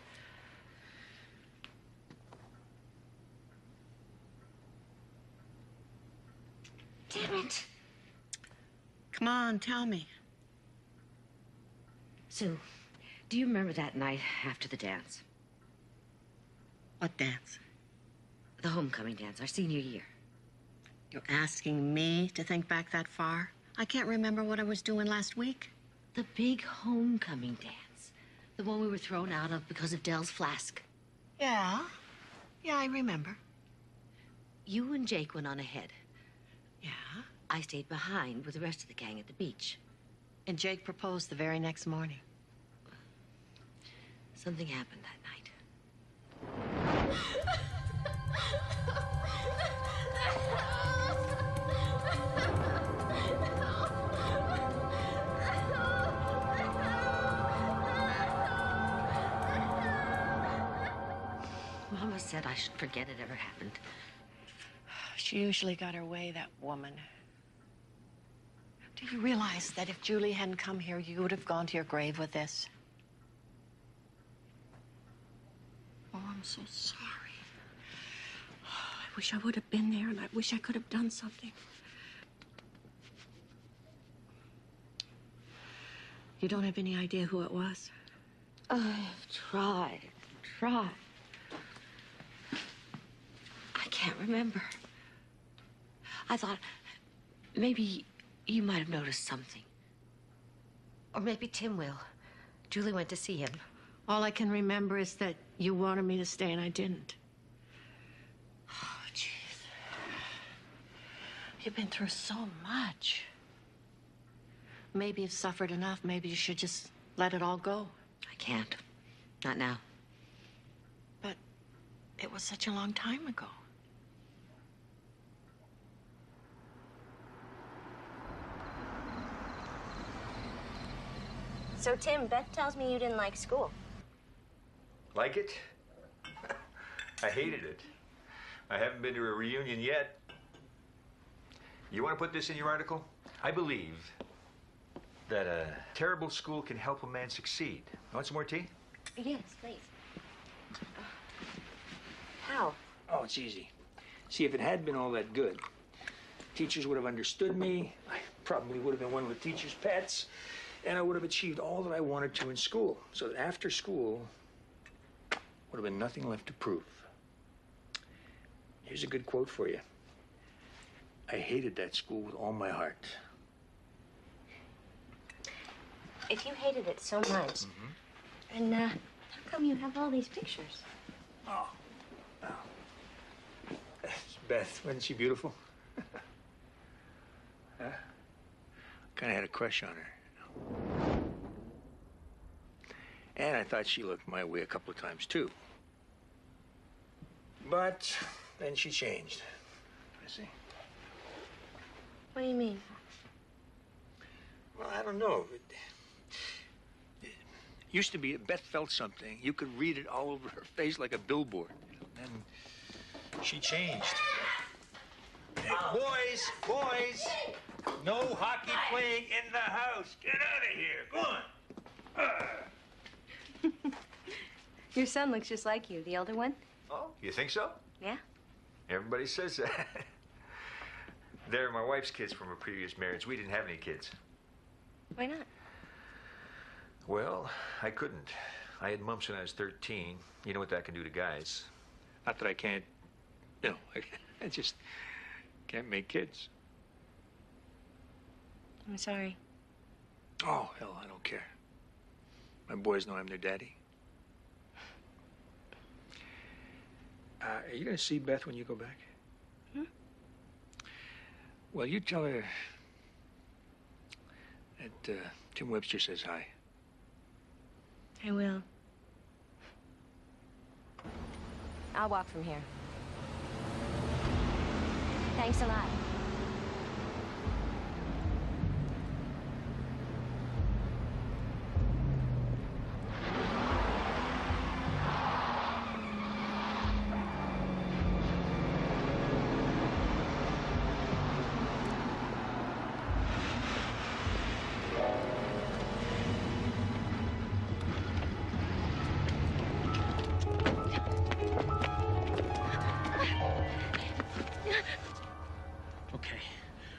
Damn it. Come on, tell me. Sue, do you remember that night after the dance? What dance? The homecoming dance, our senior year. You're asking me to think back that far? I can't remember what I was doing last week. The big homecoming dance. The one we were thrown out of because of Dell's flask. Yeah. Yeah, I remember. You and Jake went on ahead. Yeah? I stayed behind with the rest of the gang at the beach. And Jake proposed the very next morning. Something happened that night. Mama said I should forget it ever happened. She usually got her way, that woman. Do you realize that if Julie hadn't come here, you would have gone to your grave with this? Oh, I'm so sorry. I wish I would have been there, and I wish I could have done something. You don't have any idea who it was? I've tried. I can't remember. I thought maybe you might have noticed something. Or maybe Tim will. Julie went to see him. All I can remember is that you wanted me to stay and I didn't. Oh, jeez. You've been through so much. Maybe you've suffered enough. Maybe you should just let it all go. I can't. Not now. But it was such a long time ago. So, Tim, Beth tells me you didn't like school. Like it? I hated it. I haven't been to a reunion yet. You want to put this in your article? I believe that a terrible school can help a man succeed. Want some more tea? Yes, please. How? Oh, it's easy. See, if it had been all that good, teachers would have understood me. I probably would have been one of the teachers' pets. And I would have achieved all that I wanted to in school. So that after school, would have been nothing left to prove. Here's a good quote for you. I hated that school with all my heart. If you hated it so much, and how come you have all these pictures? Oh. Beth, wasn't she beautiful? Huh? Kind of had a crush on her. And I thought she looked my way a couple of times, too. But then she changed. I see. What do you mean? Well, I don't know. It used to be Beth felt something. You could read it all over her face like a billboard. And then she changed. Hey, boys! No hockey playing in the house. Get out of here. Go on. Your son looks just like you, the older one. Oh, you think so? Yeah. Everybody says that. They're my wife's kids from a previous marriage. We didn't have any kids. Why not? Well, I couldn't. I had mumps when I was 13. You know what that can do to guys. Not that I can't, I just can't make kids. I'm sorry. Oh, hell, I don't care. My boys know I'm their daddy. Are you going to see Beth when you go back? Well, you tell her that Tim Webster says hi. I will. I'll walk from here. Thanks a lot.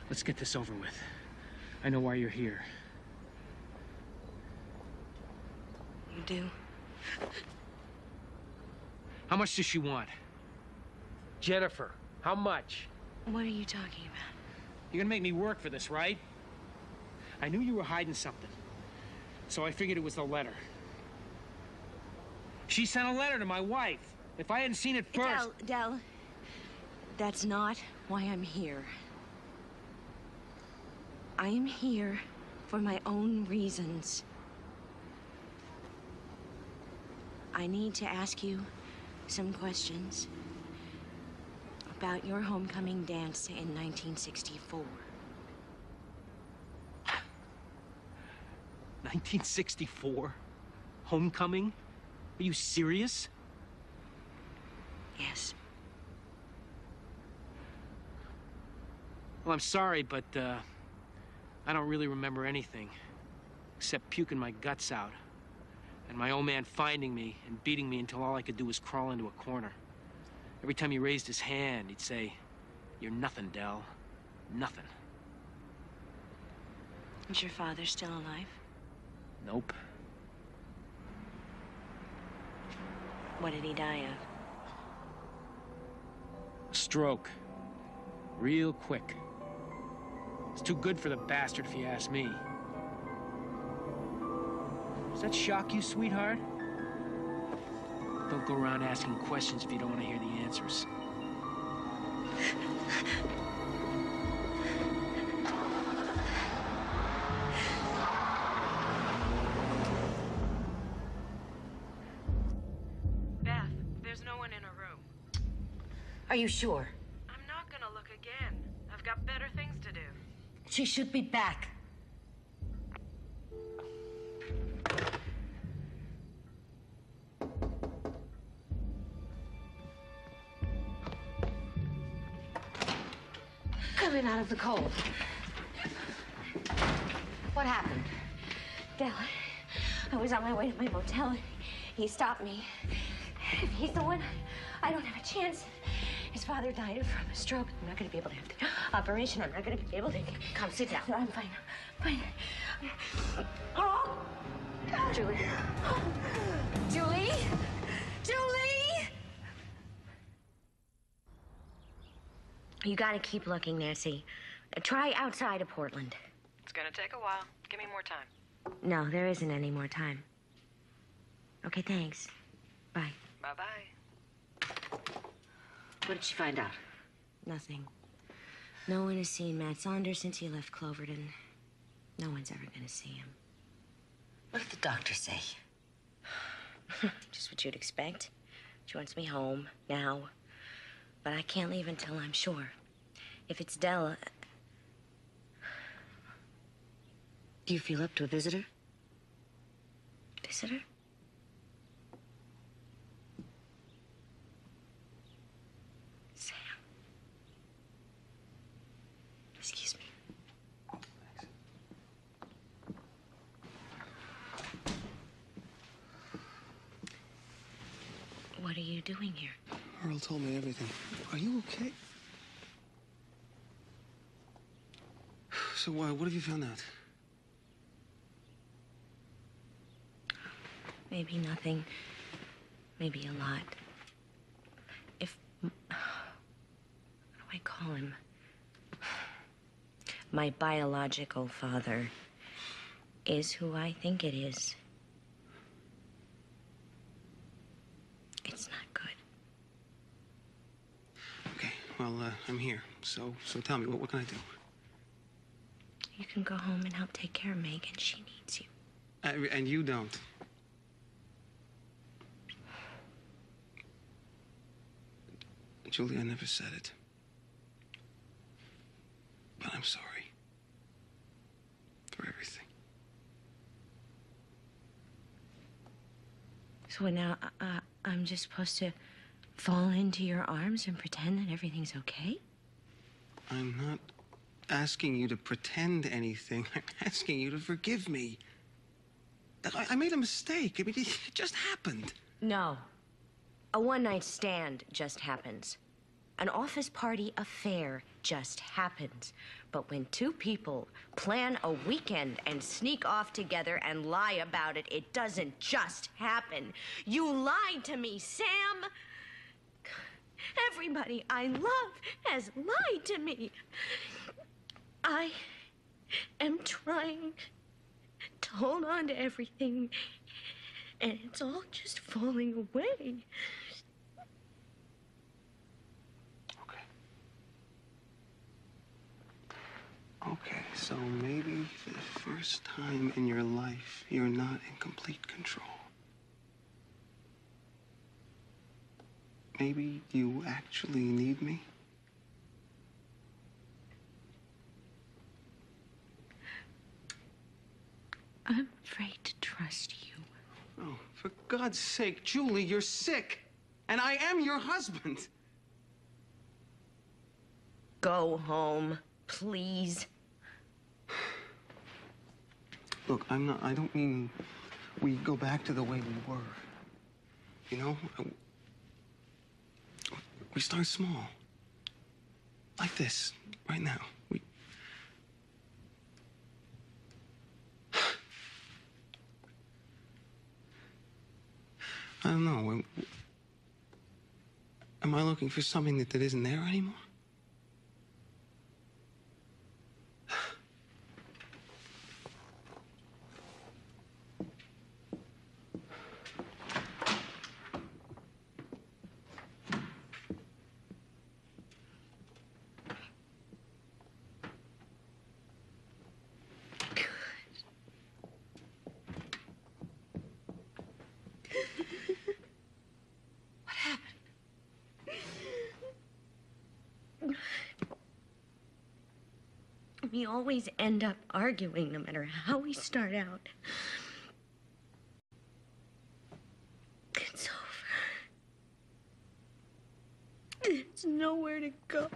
Let's get this over with. I know why you're here. do. How much does she want? Jennifer, how much? What are you talking about? You're gonna make me work for this, right? I knew you were hiding something, so I figured it was the letter. She sent a letter to my wife. If I hadn't seen it first... Del, that's not why I'm here. I am here for my own reasons. I need to ask you some questions about your homecoming dance in 1964. 1964? Homecoming? Are you serious? Yes. Well, I'm sorry, but I don't really remember anything except puking my guts out and my old man finding me and beating me until all I could do was crawl into a corner. Every time he raised his hand, he'd say, "You're nothing, Del. Nothing." Is your father still alive? Nope. What did he die of? Stroke. Real quick. It's too good for the bastard, if you ask me. Does that shock you, sweetheart? Don't go around asking questions if you don't want to hear the answers. Beth, there's no one in her room. Are you sure? I'm not gonna look again. I've got better things to do. She should be back. Coming out of the cold. What happened? Del, I was on my way to my motel. He stopped me. If he's the one, I don't have a chance. His father died from a stroke. I'm not going to be able to have the operation. I'm not going to be able to... Come, sit down. No, I'm fine. Fine. Oh! Julie. Julie? Julie! You got to keep looking, Nancy. Try outside of Portland. It's gonna take a while. Give me more time. No, there isn't any more time. Okay, thanks. Bye. Bye-bye. What did she find out? Nothing. No one has seen Matt Saunders since he left Cloverton. No one's ever gonna see him. What did the doctor say? Just what you'd expect. She wants me home, now. But I can't leave until I'm sure. If it's Della... Do you feel up to a visitor? Visitor? Sam. Excuse me. What are you doing here? Earl told me everything. Are you okay? So, what have you found out? Maybe nothing. Maybe a lot. If... What do I call him? My biological father is who I think it is. It's not good. Okay, well, I'm here. So tell me, what can I do? You can go home and help take care of Megan. She needs you. And you don't. Julie, I never said it. But I'm sorry. For everything. So now, I'm just supposed to fall into your arms and pretend that everything's okay? I'm not asking you to pretend anything. I'm asking you to forgive me. I made a mistake. I mean, it just happened. No. A one-night stand just happens. An office party affair just happens. But when two people plan a weekend and sneak off together and lie about it, it doesn't just happen. You lied to me, Sam. Everybody I love has lied to me. I am trying to hold on to everything, and it's all just falling away. Okay, so maybe for the first time in your life, you're not in complete control. Maybe you actually need me. I'm afraid to trust you. Oh, for God's sake, Julie, you're sick. And I am your husband. Go home, please. Look, I don't mean we go back to the way we were. You know? We start small. Like this, right now. I don't know. Am I looking for something that isn't there anymore? We always end up arguing no matter how we start out. It's over. There's nowhere to go.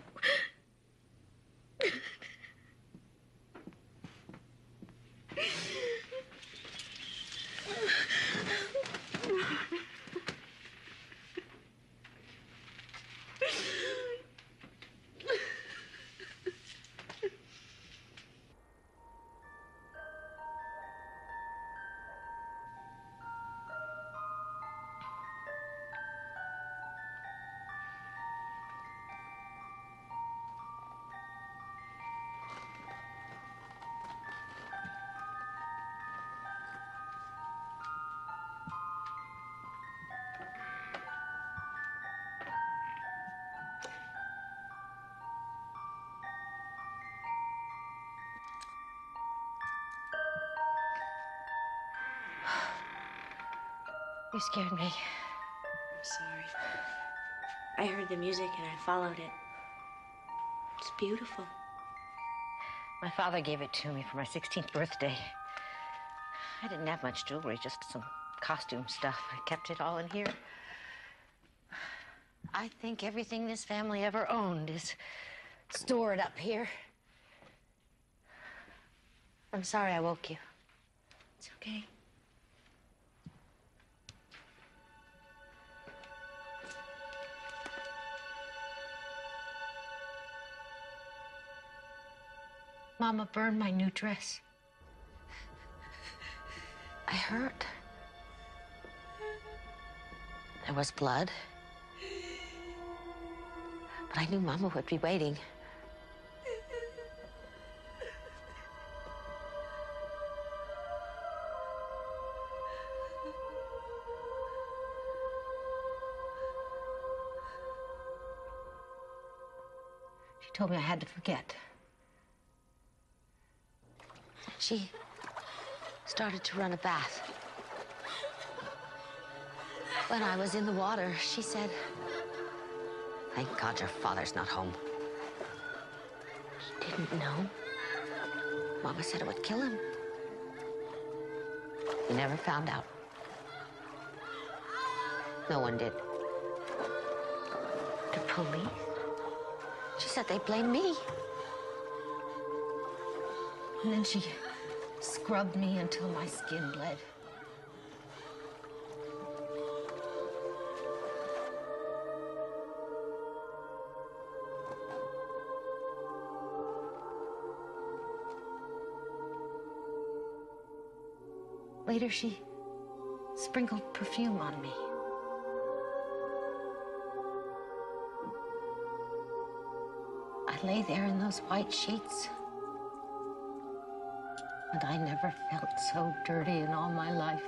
You scared me. I'm sorry. I heard the music and I followed it. It's beautiful. My father gave it to me for my 16th birthday. I didn't have much jewelry, just some costume stuff. I kept it all in here. I think everything this family ever owned is stored up here. I'm sorry I woke you. It's okay. Mama burned my new dress. I heard. There was blood. But I knew Mama would be waiting. She told me I had to forget. She started to run a bath. When I was in the water, she said, "Thank God your father's not home." She didn't know. Mama said it would kill him. He never found out. No one did. The police? She said they blamed me. And then she scrubbed me until my skin bled. Later, she sprinkled perfume on me. I lay there in those white sheets, and I never felt so dirty in all my life.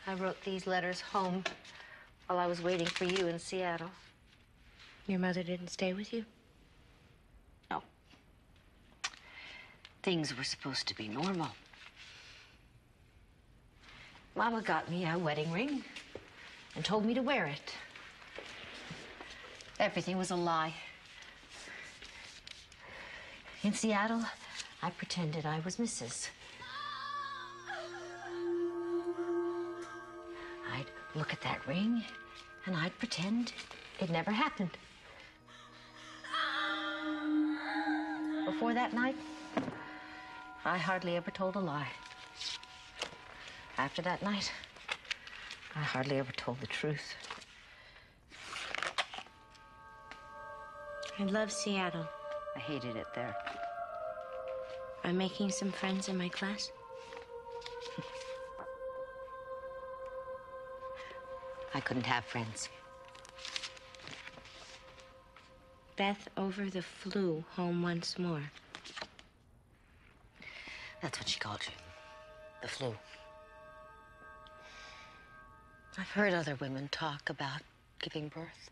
I wrote these letters home while I was waiting for you in Seattle. Your mother didn't stay with you? No. Things were supposed to be normal. Mama got me a wedding ring and told me to wear it. Everything was a lie. In Seattle, I pretended I was Mrs. I'd look at that ring, and I'd pretend it never happened. Before that night, I hardly ever told a lie. After that night, I hardly ever told the truth. I love Seattle. I hated it there. I'm making some friends in my class. I couldn't have friends. Beth over the flu, home once more. That's what she called you. The flu. I've heard other women talk about giving birth.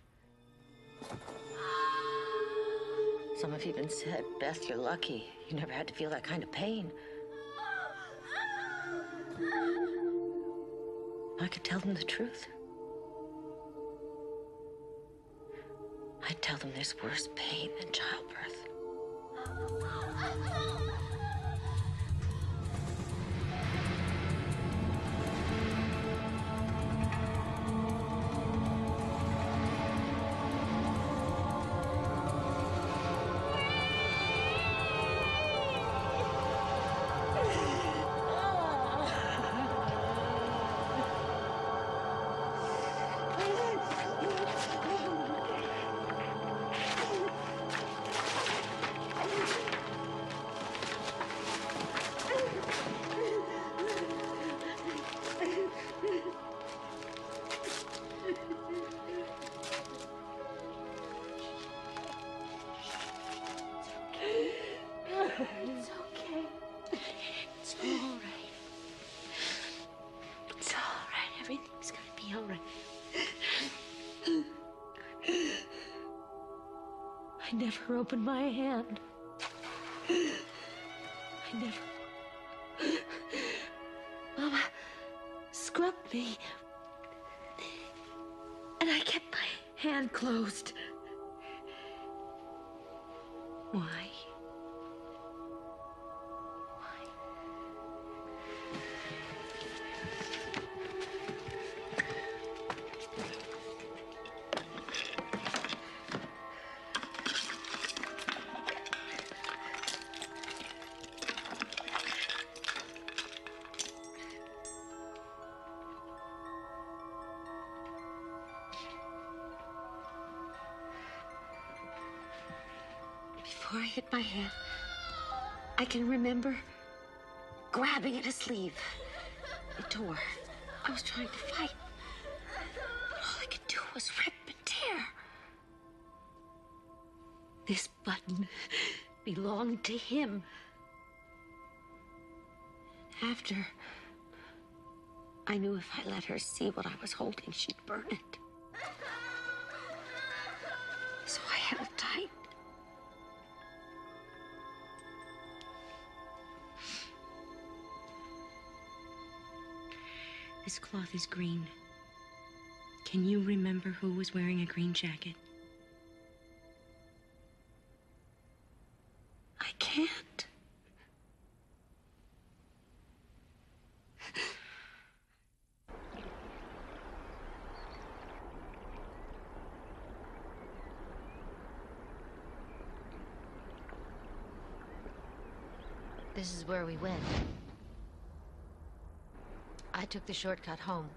Some have even said, Beth, you're lucky. You never had to feel that kind of pain. I could tell them the truth. I'd tell them there's worse pain than childbirth. It's okay. It's all right. It's all right. Everything's gonna be all right. I never opened my hand. I never. Mama scrubbed me. And I kept my hand closed. Why? Before I hit my head, I can remember grabbing at a sleeve. It tore. I was trying to fight. But all I could do was rip and tear. This button belonged to him. After, I knew if I let her see what I was holding, she'd burn it. So I held tight. This cloth is green. Can you remember who was wearing a green jacket? I can't. This is where we went. I took the shortcut home.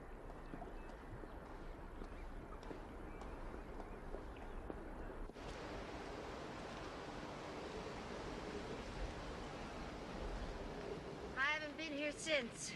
I haven't been here since.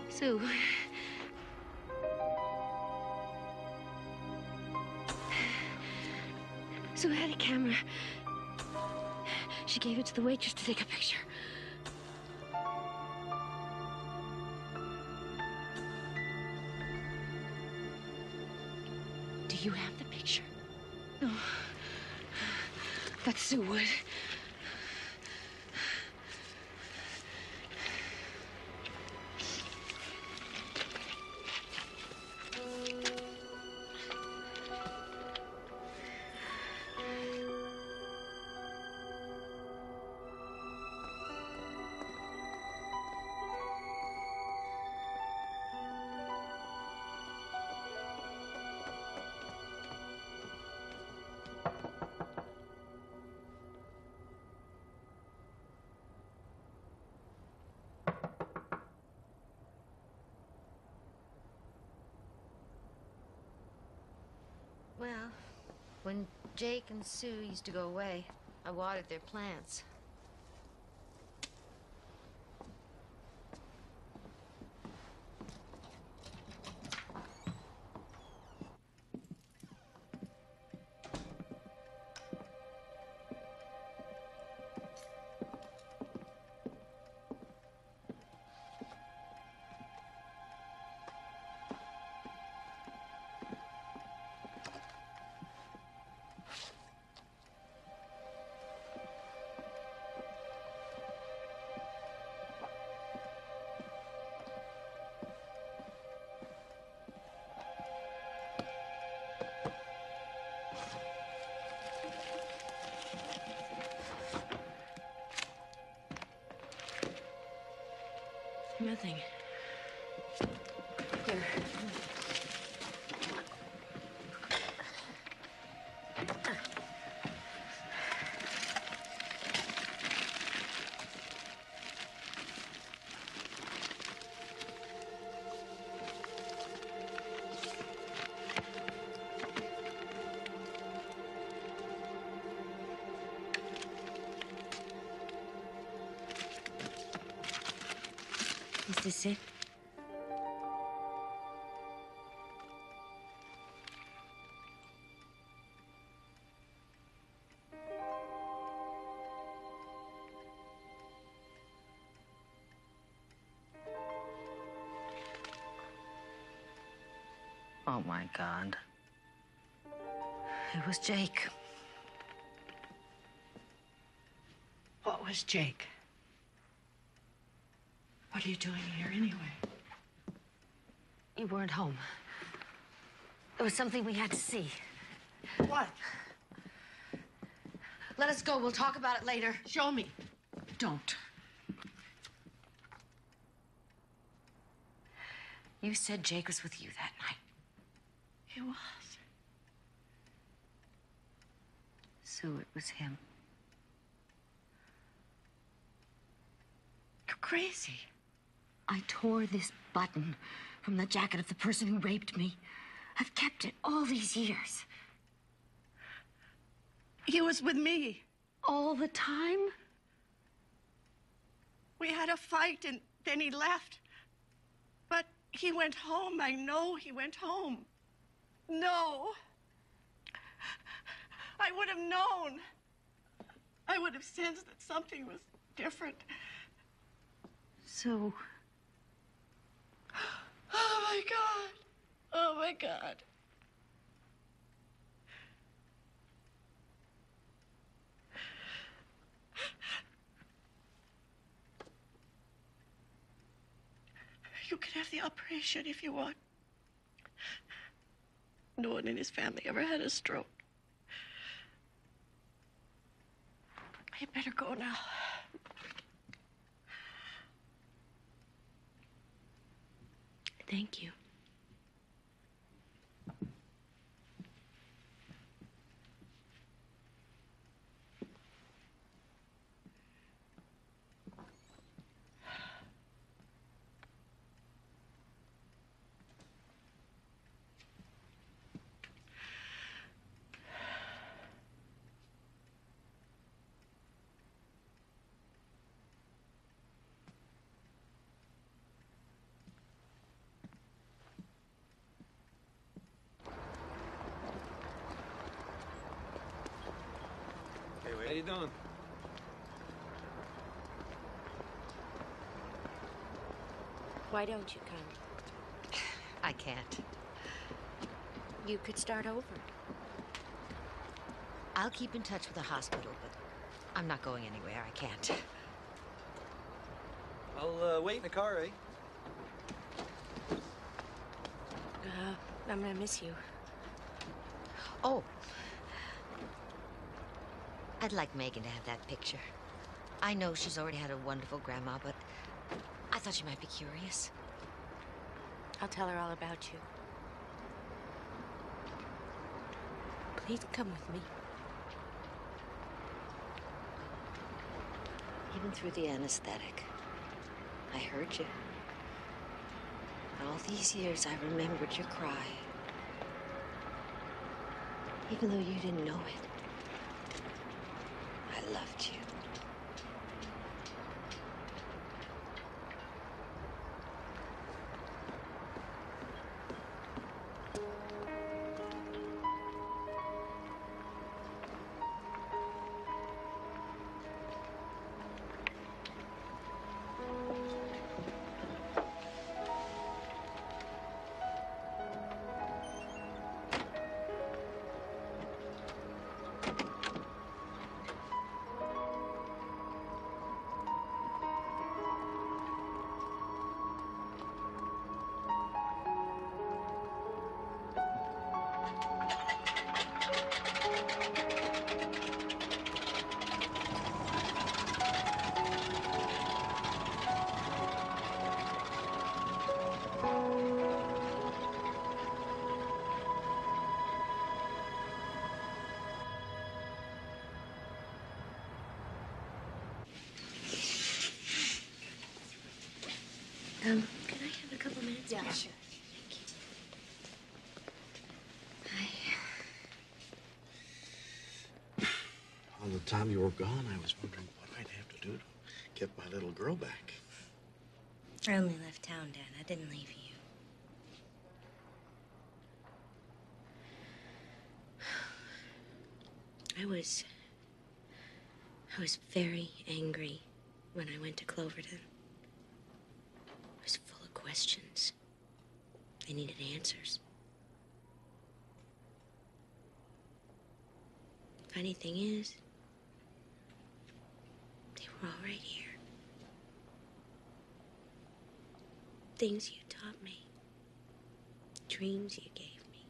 Sue. Sue had a camera. She gave it to the waitress to take a picture. Do you have the picture? No. But Sue would. Well, when Jake and Sue used to go away, I watered their plants. Nothing. Here. Is this it? Oh, my God. It was Jake. What was Jake? What are you doing here anyway? You weren't home. There was something we had to see. What? Let us go. We'll talk about it later. Show me. Don't. You said Jake was with you that night. He was. Sue, it was him. You're crazy. I tore this button from the jacket of the person who raped me. I've kept it all these years. He was with me. All the time? We had a fight and then he left. But he went home. I know he went home. No. I would have known. I would have sensed that something was different. Sue. Oh, my God. Oh, my God. You can have the operation if you want. No one in his family ever had a stroke. I better go now. Thank you. How you doing? Why don't you come? I can't. You could start over. I'll keep in touch with the hospital, but I'm not going anywhere. I can't. I'll wait in the car, eh? I'm gonna miss you. Oh. I'd like Megan to have that picture. I know she's already had a wonderful grandma, but I thought she might be curious. I'll tell her all about you. Please come with me. Even through the anesthetic, I heard you. All these years, I remembered your cry. Even though you didn't know it, I loved you. Can I have a couple minutes? Yeah, sure. All the time you were gone, I was wondering what I'd have to do to get my little girl back. I only left town, Dad. I didn't leave you. I was very angry when I went to Cloverton. I was full of questions. I needed answers. Funny thing is, they were all right here. Things you taught me. Dreams you gave me.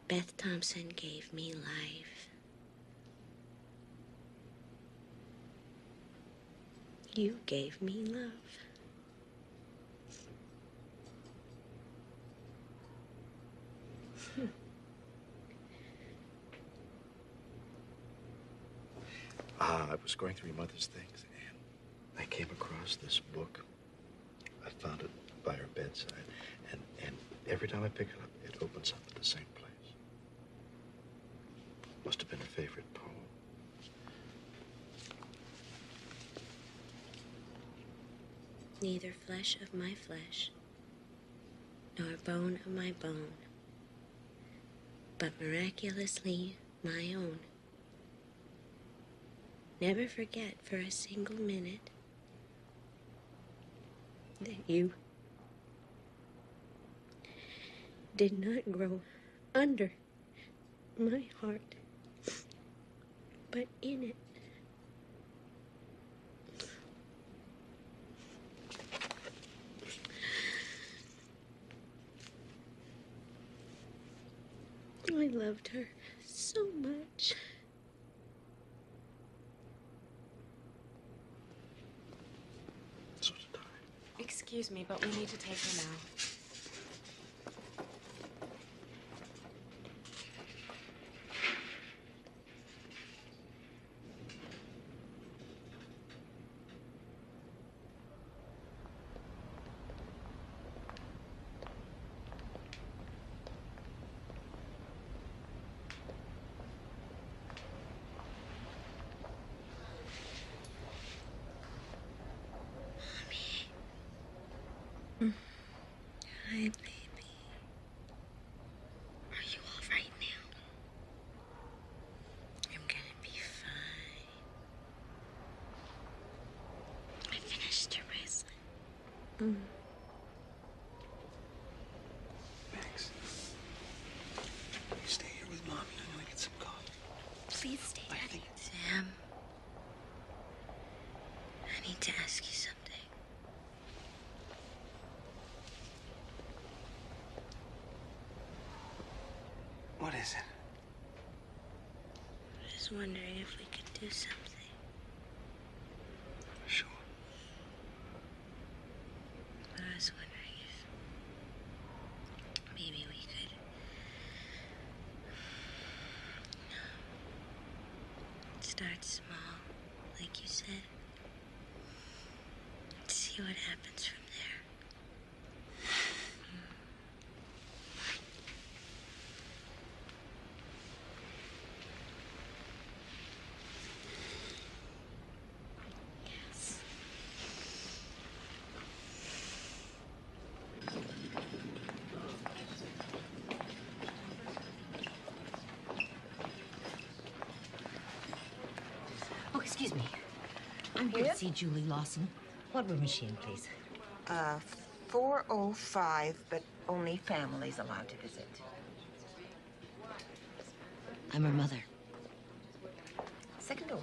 Beth Thompson gave me life. You gave me love. I was going through your mother's things, and I came across this book. I found it by her bedside, and every time I pick it up, it opens up at the same place. Must have been her favorite poem. Neither flesh of my flesh, nor bone of my bone, but miraculously my own. Never forget for a single minute that you did not grow under my heart, but in it. I loved her so much. Excuse me, but we need to take her now. Hi, baby. Are you all right now? I'm gonna be fine. I finished your wrestling. Max, you stay here with Mommy. I'm gonna get some coffee. Please stay, Daddy. Sam, I need to ask you something. What is it? I was wondering if we could do something. Sure. I was wondering if maybe we could start small, like you said. See what happens from there. Oh, excuse me. I'm here to see Julie Lawson. What room is she in, please? 405, but only families allowed to visit. I'm her mother. Second door.